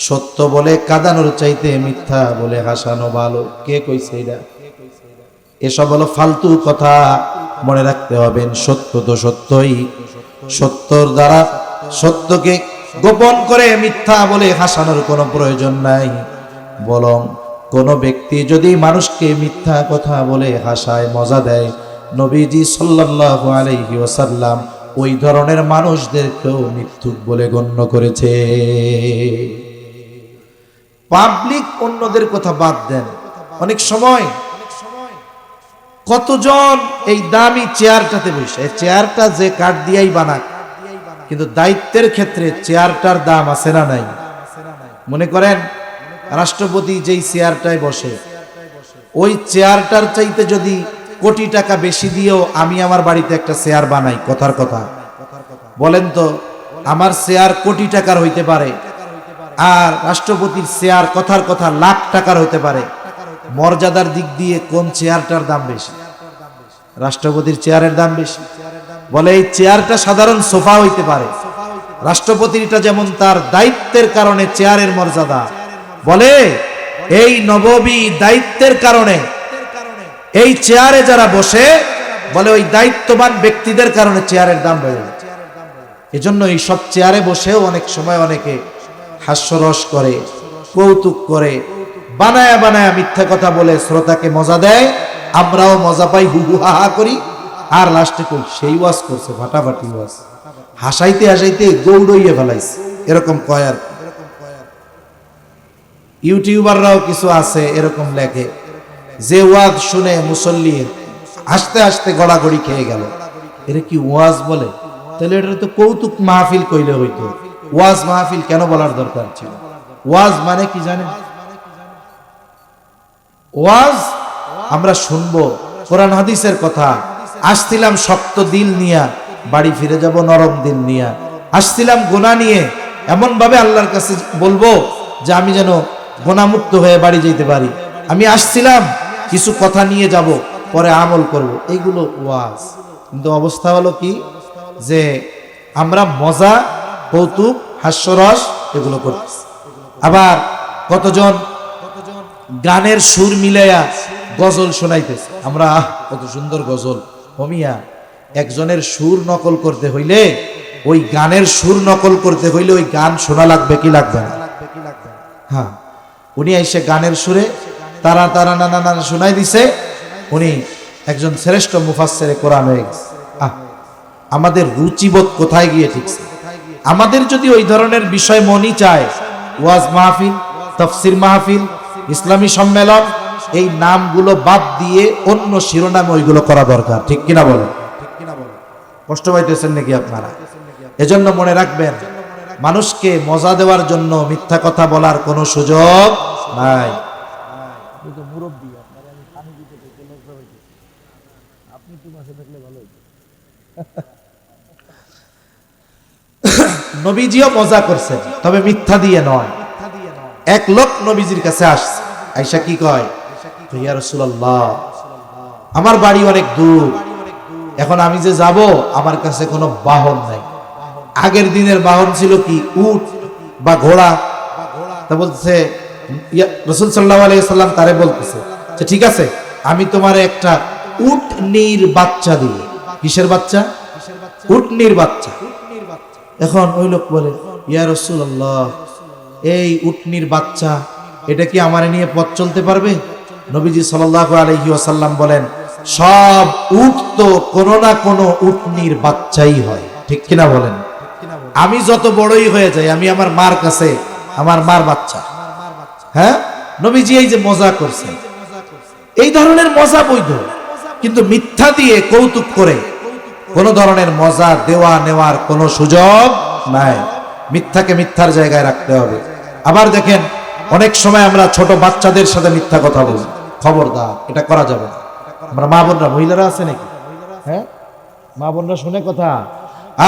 সত্য বলে কাঁদানোর চাইতে মিথ্যা বলে হাসানো ভালো। কে কইছে এটা? এসব হলো ফালতু কথা, মনে রাখতে হবে সত্য তো সত্যই, সত্যর দ্বারা সত্যকে গোপন করে মিথ্যা বলে হাসানোর কোনো প্রয়োজন নাই। বরং কোন ব্যক্তি যদি মানুষকে মিথ্যা কথা বলে হাসায়, মজা দেয়, নবীজি সাল্লাল্লাহু আলাইহি ওয়াসাল্লাম ওই ধরনের মানুষদেরকেও মিথ্যুক বলে গণ্য করেছে। পাবলিক অন্যদের কথা বাদ দেন, অনেক সময় কতজন এই দামি চেয়ারটাতে বসে, চেয়ারটা যে কাঠ দিয়েই বানাক, কিন্তু দায়িত্বের ক্ষেত্রে চেয়ারটার দাম আছে না নাই? মনে করেন রাষ্ট্রপতি যেই চেয়ারটায় বসে, ওই চেয়ারটার চাইতে যদি কোটি টাকা বেশি দিয়েও আমি আমার বাড়িতে একটা চেয়ার বানাই, কথার কথা বলেন তো, আমার চেয়ার কোটি টাকার হইতে পারে, আর রাষ্ট্রপতির চেয়ার কথার কথা লাখ টাকার হইতে পারে। মর্যাদার দিক দিয়ে কোন চেয়ারটার দাম বেশি? রাষ্ট্রপতির চেয়ারের দাম বেশি। বলে এই চেয়ারটা সাধারণ সোফা হইতে পারে, রাষ্ট্রপতিরটা যেমন তার দায়িত্বের কারণে চেয়ারের মর্যাদা, বলে এই নববী দায়িত্বের কারণে এই চেয়ারে যারা বসে, বলে ওই দায়িত্ববান ব্যক্তিদের কারণে চেয়ারের দাম বেড়ে যায়। এজন্য এই সব চেয়ারে বসেও অনেক সময় অনেকে হাস্যরস করে, কৌতুক করে, বানায়া বানায়া মিথ্যা কথা বলে শ্রোতাকে মজা দেয়, আমরাও মজা পাই, হু হু হা হা করি, আর লাস্টে কই সেই ওয়াজ করছে, ফাটাফাটি ওয়াজ, হাসাইতে হাসাইতে গৌড়ইয়ে ফেলাইছে, এরকম কয়। আর ইউটিউবাররাও কিছু আছে এরকম লেখে যে ওয়াজ শুনে মুসল্লি হাসতে হাসতে গড়াগড়ি খেয়ে গেল। এরা কি ওয়াজ বলে? তাহলে এটা তো কৌতুক মাহফিল কইলে হইতো, ওয়াজ মাহফিল কেন বলার দরকার ছিল? ওয়াজ মানে কি জানেন? ওয়াজ আমরা শুনবো কোরআন হাদিসের কথা। আসছিলাম শক্ত দিল নিয়া, বাড়ি ফিরে যাব নরম দিল নিয়া। আসছিলাম গুনাহ নিয়ে, এমন ভাবে আল্লাহর কাছে বলবো যে আমি যেন গুনাহমুক্ত হয়ে বাড়ি যেতে পারি। আমি আসছিলাম কিছু কথা নিয়ে যাব, পরে আমল করব, এইগুলো ওয়াজ। কিন্তু অবস্থা হলো কি, যে আমরা মজা, কৌতুক, হাস্যরস এগুলো করতেছি। আবার কতজন গানের সুর মিলাইয়া গজল শোনাইতেছে। আমরা কত সুন্দর গজল, হমিয়া একজনের সুর নকল করতে হইলে, ওই গানের সুর নকল করতে হইলে ওই গান শোনা লাগবে কি লাগবে না? হ্যাঁ, উনি এসে গানের সুরে তারা তারা না না না শোনাই দিছে, উনি একজন শ্রেষ্ঠ মুফাসসিরে কোরআন হয়ে গেছে। আমাদের রুচিবোধ কোথায় গিয়ে ঠিকছে? আমাদের যদি ওই ধরনের বিষয় মনই চায়, ওয়াজ মাহফিল, তাফসীর মাহফিল, ইসলামী সম্মেলন, এই নামগুলো বাদ দিয়ে অন্য শিরোনামে ওইগুলো করা দরকার, ঠিক কিনা বলেন? কষ্ট পাইতেছেন নাকি আপনারা? এজন্য মনে রাখবেন, মানুষকে মজা দেওয়ার জন্য মিথ্যা কথা বলার কোনো সুযোগ নাই। নবীজিও মজা করছেন, তবে মিথ্যা দিয়ে নয়। এক লোক নবীজির কাছে আসছে, আয়েশা কি কয়, ইয়া রাসূলুল্লাহ, আমার বাড়ি অনেক দূর, এখন আমি যে যাব আমার কাছে কোনো বাহন নাই। আগের দিনের বাহন ছিল কি, উট বা ঘোড়া। তা বলছে রাসূল সাল্লাল্লাহু আলাইহি সাল্লাম তারে বলতেছে যে ঠিক আছে, আমি তোমার একটা উটনির বাচ্চা দিই। কিসের বাচ্চা? উটনির বাচ্চা। এখন ওই লোক বলে, ইয়া রাসূলুল্লাহ, এই উটনির বাচ্চা, এটা কি আমারে নিয়ে পথ চলতে পারবে? নবীজি সাল্লাল্লাহু আলাইহি ওয়াসাল্লাম বলেন, সব উট তো কোনো না কোনো উটনির বাচ্চাই হয়, ঠিক কিনা বলেন? আমি যত বড়ই হয়ে যাই, আমি আমার মার কাছে আমার মার বাচ্চা। হ্যাঁ, নবীজি এই যে মজা করছে, এই ধরনের মজা বৈধ, কিন্তু মিথ্যা দিয়ে কৌতুক করে কোন ধরনের মজা দেওয়া নেওয়ার কোনো সুযোগ নাই। মিথ্যাকে মিথ্যার জায়গায় রাখতে হবে। আবার দেখেন, অনেক সময় আমরা ছোট বাচ্চাদের সাথে মিথ্যা কথা বলি, খবরদার, এটা করা যাবে না। আমরা মা বোনরা, মহিলারা আছে নাকি? হ্যাঁ, মা বোনরা শুনে কথা?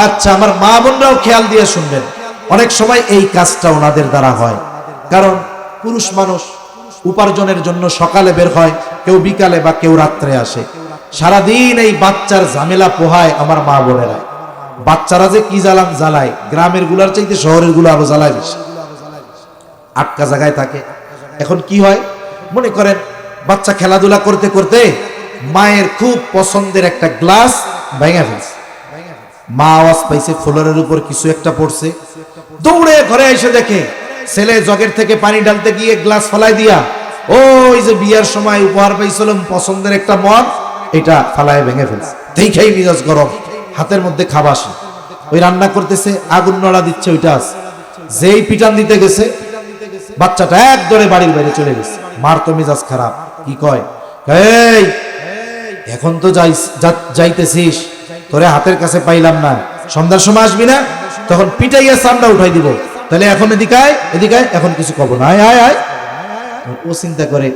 আচ্ছা, আমার মা বোনরাও খেয়াল দিয়ে শুনবেন। অনেক সময় এই কাজটা ওনাদের দ্বারা হয়, কারণ পুরুষ মানুষ উপার্জনের জন্য সকালে বের হয়, কেউ বিকালে বা কেউ রাত্রে আসে। সারাদিন এই বাচ্চার ঝামেলা পোহায় আমার মা বোনেরা। বাচ্চারা যে কি জ্বালান জ্বালায়, গ্রামের গুলার চাইতে শহরের গুলো আরো জ্বালায় বেশি, আটকা জায়গায় থাকে। এখন কি হয়, মনে করেন বাচ্চা খেলাধুলা করতে করতে মায়ের খুব পছন্দের একটা গ্লাস ভেঙে ফেলছে। মা আওয়াজ পাইছে ফ্লোরের উপর কিছু একটা পড়ছে, দৌড়ে ঘরে এসে দেখে ছেলে জগের থেকে পানি ঢালতে গিয়ে গ্লাস ফেলাই দিয়া ওই যে বিয়ার সময় উপহার পাইছিলাম পছন্দের একটা মদ, এটা ফালায় ভেঙে ফেলছে। দেখেই মিজাজ গরম, হাতের মধ্যে খাবাসি, ওই রান্না করতেছে, আগুন নড়া দিচ্ছে, ওইটা আছে। যেই পিটান দিতে গেছে বাচ্চাটা এক দৌড়ে বাড়ির বাইরে চলে গেছে। মার তো মেজাজ খারাপ, কি কয়, এই এখন তো যাইতেছিস, তোরে হাতের কাছে পাইলাম না, সন্ধ্যার সময় আসবি না, তখন পিটাইয়া চামড়া উঠাই দিব, তাহলে এখন এদিকায় এদিকায়, এখন কিছু কব না, আয় আয় আয়। ও চিন্তা করে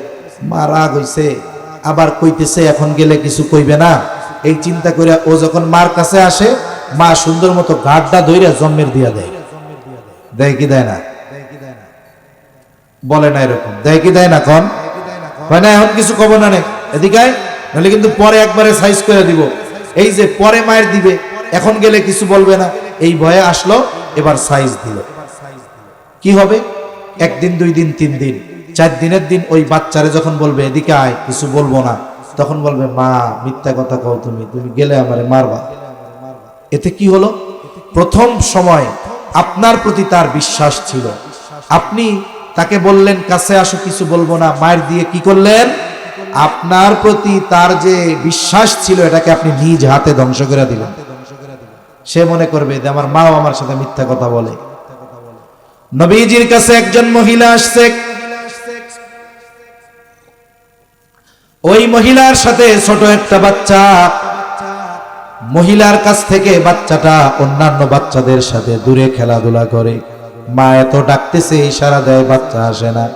মা রাগ হইছে, আবার কইতেছে এখন গেলে কিছু কইবে না, এই চিন্তা করে ও যখন মার কাছে আসে মা সুন্দর মতো গাড্ডা ধইরা জন্মের দিয়া দেয়। দেয় কি দেয় না? বলে না এরকম, দেয় কি দেয় না? কোন হয় না, এখন কিছু কব না, এদিকায়, নাহলে কিন্তু পরে একবারে সাইজ করে দিব। এই যে পরে মায়ের দিবে, এখন গেলে কিছু বলবে না, এই ভয়ে আসলো, এবার সাইজ দিল। কি হবে? একদিন, 2 দিন, 3 দিন, 4 দিনের দিন ওই বাচ্চারে যখন বলবে এদিকে আয়, কিছু বলবো না, তখন বলবে মা মিথ্যা কথা কও, তুমি গেলে আমারে মারবা। এতে কি হলো? প্রথম সময় আপনার প্রতি তার বিশ্বাস ছিল, আপনি তাকে বললেন কাছে আসো, কিছু বলবো না, মায়ের দিয়ে কি করলেন? আপনার প্রতি তার যে বিশ্বাস ছিল এটাকে আপনি নিজ হাতে ধ্বংস করে দিলেন। সে মনে করবে যে আমার মাও আমার সাথে মিথ্যা কথা বলে। নবীজির কাছে একজন মহিলা আসছে, ওই মহিলার সাথে ছোট একটা বাচ্চা। মহিলার কাছ থেকে বাচ্চাটা অন্যান্য বাচ্চাদের সাথে দূরে খেলাধুলা করে, মা এত ডাকতেছে, ইশারা দেয়, বাচ্চা আসে না।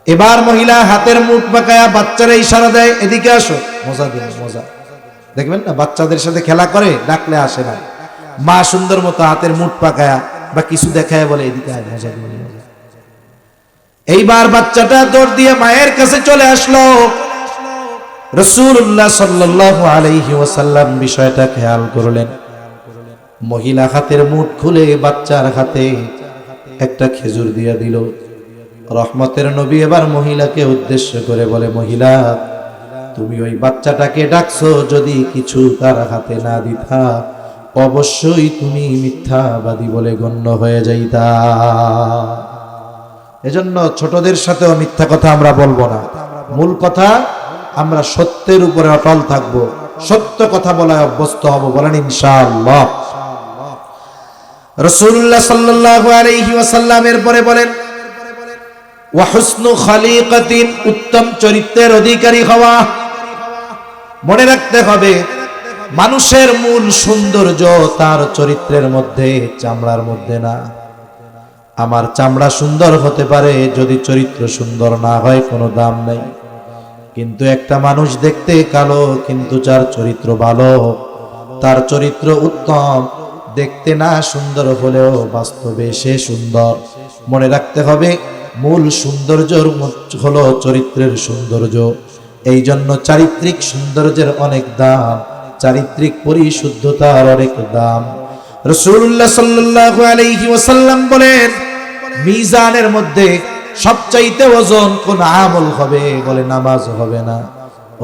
এবার মহিলা হাতের মুখ বাঁকায়া বাচ্চারা ইশারা দেয় এদিকে আসো, মজা দিন, মজা দেখবেন না, বাচ্চাদের সাথে খেলা করে, ডাকলে আসে না। মা সুন্দর মতো হাতের মুখ পাকায়া বা কিছু দেখায় বলে এদিকে আয়, মজা দিন, মজা। এইবার বাচ্চাটা দৌড় দিয়ে মায়ের কাছে চলে আসলো। রাসূলুল্লাহ সাল্লাল্লাহু আলাইহি ওয়াসাল্লাম বিষয়টা খেয়াল করলেন। মহিলা হাতের মুঠ খুলে বাচ্চার হাতে একটা খেজুর দিয়ে দিল। রহমতের নবী এবার মহিলাকে উদ্দেশ্য করে বলে, মহিলা তুমি ওই বাচ্চাটাকে ডাকছো, যদি কিছু তার হাতে না দিতা অবশ্যই তুমি মিথ্যাবাদী বলে গণ্য হয়ে যাইতা। এজন্য ছোটদের সাথেও মিথ্যা কথা আমরা বলবো না। মূল কথা আমরা সত্যের উপরে অটল থাকব, সত্য কথা বলায় অভ্যস্ত হব, বলেন ইনশাআল্লাহ। রাসূলুল্লাহ সাল্লাল্লাহু আলাইহি ওয়াসাল্লামের পরে বলেন, ওয়া হুসনু খালিকাতিন, উত্তম চরিত্রের অধিকারী হওয়া। মনে রাখতে হবে মানুষের মূল সৌন্দর্য তার চরিত্রের মধ্যে, চামড়ার মধ্যে না। আমার চামড়া সুন্দর হতে পারে, যদি চরিত্র সুন্দর না হয় কোনো দাম নাই। কিন্তু একটা মানুষ দেখতে কালো কিন্তু যার চরিত্র ভালো, তার চরিত্র উত্তম, দেখতে না সুন্দর হলেও বাস্তবে সে সুন্দর। মনে রাখতে হবে মূল সৌন্দর্য হলো চরিত্রের সৌন্দর্য। এই জন্য চারিত্রিক সৌন্দর্যের অনেক দাম, চারিত্রিক পরিশুদ্ধতার অনেক দাম। রাসূলুল্লাহ সাল্লাল্লাহু আলাইহি ওয়াসাল্লাম বলেন, মিজানের মধ্যে সবচাইতে ওজন কোন আমল হবে? বলে নামাজ হবে না,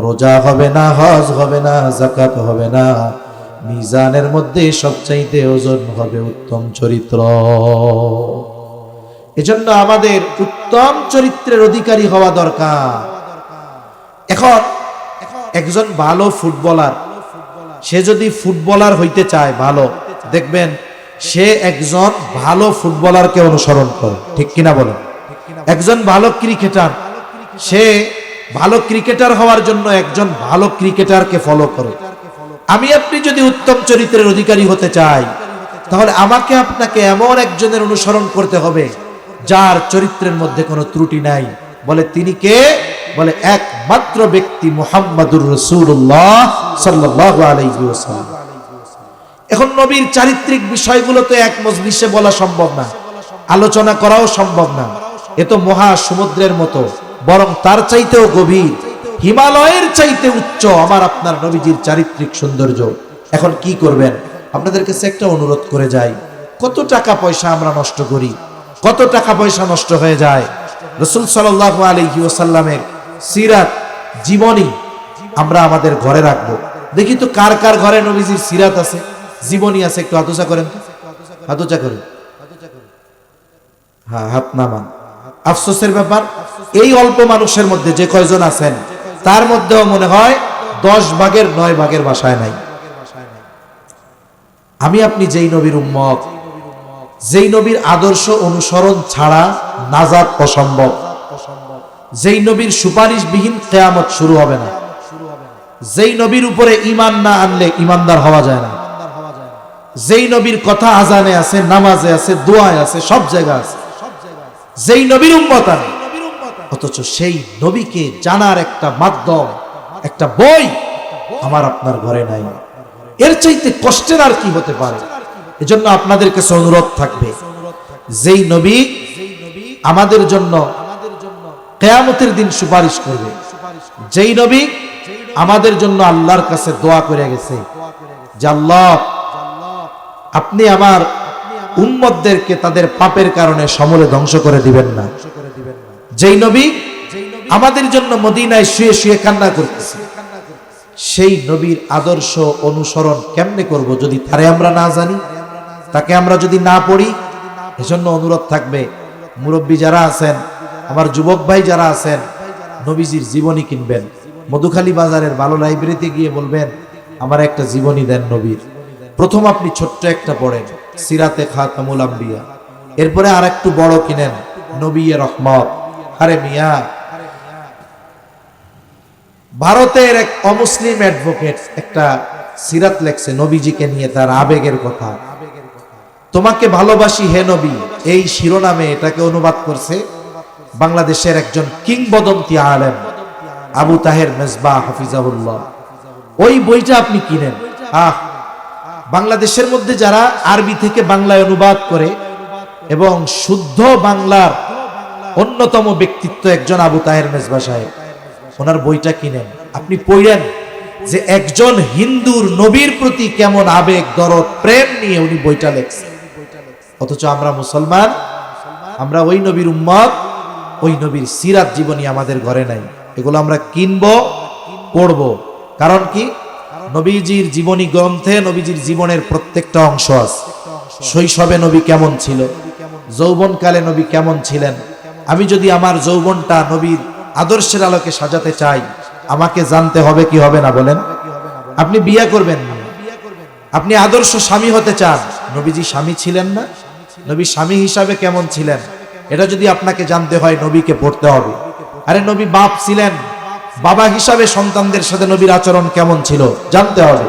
রোজা হবে না, হজ হবে না, যাকাত হবে না। মিজানের মধ্যে সবচাইতে ওজন হবে উত্তম চরিত্র। এজন্য আমাদের উত্তম চরিত্রের অধিকারী হওয়া দরকার। এখন একজন ভালো ফুটবলার, সে যদি ফুটবলার হইতে চায় ভালো, দেখবেন সে একজন ভালো ফুটবলারকে অনুসরণ করে, ঠিক কিনা বলেন? একজন ভালো ক্রিকেটার, সে ভালো ক্রিকেটার হওয়ার জন্য একজন ভালো ক্রিকেটারকে ফলো করে। আমি আপনি যদি উত্তম চরিত্রের অধিকারী হতে চাই, তাহলে আমাকে আপনাকে এমন একজনের অনুসরণ করতে হবে যার চরিত্রের মধ্যে কোনো ত্রুটি নাই। বলে তিনি কে? বলে একমাত্র ব্যক্তি মুহাম্মাদুর রাসূলুল্লাহ সাল্লাল্লাহু আলাইহি ওয়াসাল্লাম। এখন নবীর চারিত্রিক বিষয়গুলো তো এক মজলিসে বলা সম্ভব না, আলোচনা করাও সম্ভব না। এ তো মহা সমুদ্রের মতো, বরং তার চাইতেও গভীর, হিমালয়ের চাইতে উচ্চ আমার আপনার নবীজির চারিত্রিক সৌন্দর্য। এখন কি করবেন? আপনাদের কাছে একটা অনুরোধ করে যাই, কত টাকা পয়সা আমরা নষ্ট করি, কত টাকা পয়সা নষ্ট হয়ে যায়। রাসূল সাল্লাল্লাহু আলাইহি ওয়াসাল্লামের সিরাত, জীবনী, আমরা আমাদের ঘরে রাখবো। দেখি তো কার কার ঘরে নবীজির সিরাত আছে, জীবনী আছে, একটু হাতুচা করেন, হাতুচা করেন। হ্যাঁ, হাত নামান। আফসোসের ব্যাপার, এই অল্প মানুষের মধ্যে যে কয়জন আছেন তার মধ্যেও মনে হয় 10 ভাগের 9 ভাগের বাসায় নাই। আমি আপনি যেই নবীর উম্মত, যেই নবীর আদর্শ অনুসরণ ছাড়া নাজাত অসম্ভব, যেই নবীর সুপারিশবিহীন কিয়ামত শুরু হবে না, যেই নবীর উপরে ঈমান না আনলে ঈমানদার হওয়া যায় না, যেই নবীর কথা আজানে আছে, নামাজে আছে, দোয়ায় আছে, সব জায়গা আছে, যেই নবীর উম্মত আমি, অথচ সেই নবীকে জানার একটা মাধ্যম, একটা বই আমার আপনার ঘরে নাই। এর চাইতে কষ্টের আর কি হতে পারে? এজন্য আপনাদের কাছে অনুরোধ থাকবে, যেই নবী আমাদের জন্য কিয়ামতের দিন সুপারিশ করবে, যেই নবী আমাদের জন্য আল্লাহর কাছে দোয়া করে গেছে যে আল্লাহ আপনি আমার উম্মতদেরকে তাদের পাপের কারণে সমূলে ধ্বংস করে দিবেন না, যেই নবী আমাদের জন্য মদিনায় শুয়ে শুয়ে কান্না করতেছে, সেই নবীর আদর্শ অনুসরণ কেমনে করব যদি তারে আমরা না জানি, তাকে আমরা যদি না পড়ি? এজন্য অনুরোধ থাকবে, মুরব্বী যারা আছেন, আমার যুবক ভাই যারা আছেন, নবীজির জীবনী কিনবেন, মধুখালী বাজারের ভালো লাইব্রেরিতে গিয়ে বলবেন আমার একটা জীবনী দেন নবীর। প্রথম আপনি ছোট্ট একটা পড়েন সিরাতে খাতামুল আম্বিয়া, এরপরে আর একটু বড় কিনেন নবীয়ে রহমত। আরে মিয়া, ভারতের এক অমুসলিম অ্যাডভোকেট একটা সিরাত লেখছে নবীজিকে নিয়ে, তার আবেগের কথা। তোমাকে ভালোবাসি হে নবী, এই শিরোনামে এটাকে অনুবাদ করছে বাংলাদেশের একজন কিংবদন্তি আলেম আবু তাহের মেজবাহ হাফিজাহুল্লাহ। ওই বইটা আপনি কিনেন। বাংলাদেশের মধ্যে যারা আরবি থেকে বাংলায় অনুবাদ করে এবং শুদ্ধ বাংলার অন্যতম ব্যক্তিত্ব একজন আবু তাহের মেজবাহ সাহেব, ওনার বইটা কিনেন, আপনি পড়েন যে একজন হিন্দুর নবীর প্রতি কেমন আবেগ, দরদ, প্রেম নিয়ে উনি বইটা লেখছেন। অথচ আমরা মুসলমান, আমরা ওই নবীর উম্মত, ওই নবীর সিরাত জীবনী আমাদের ঘরে নাই। এগুলো আমরা কিনবো, পড়বো। কারণ কি? নবীজির জীবনী গ্রন্থে নবীজির জীবনের প্রত্যেকটা অংশ আছে। শৈশবে নবী কেমন ছিল, যৌবনকালে নবী কেমন ছিলেন। আমি যদি আমার যৌবনটা নবীর আদর্শের আলোকে সাজাতে চাই, আমাকে জানতে হবে কি হবে না বলেন? আপনি বিয়ে করবেন না, আপনি আদর্শ স্বামী হতে চান, নবীজি স্বামী ছিলেন না? নবী স্বামী হিসাবে কেমন ছিলেন এটা যদি আপনাকে জানতে হয়, নবীকে পড়তে হবে। আরে নবী বাপ ছিলেন, বাবা হিসাবে সন্তানদের সাথে নবীর আচরণ কেমন ছিল জানতে হবে।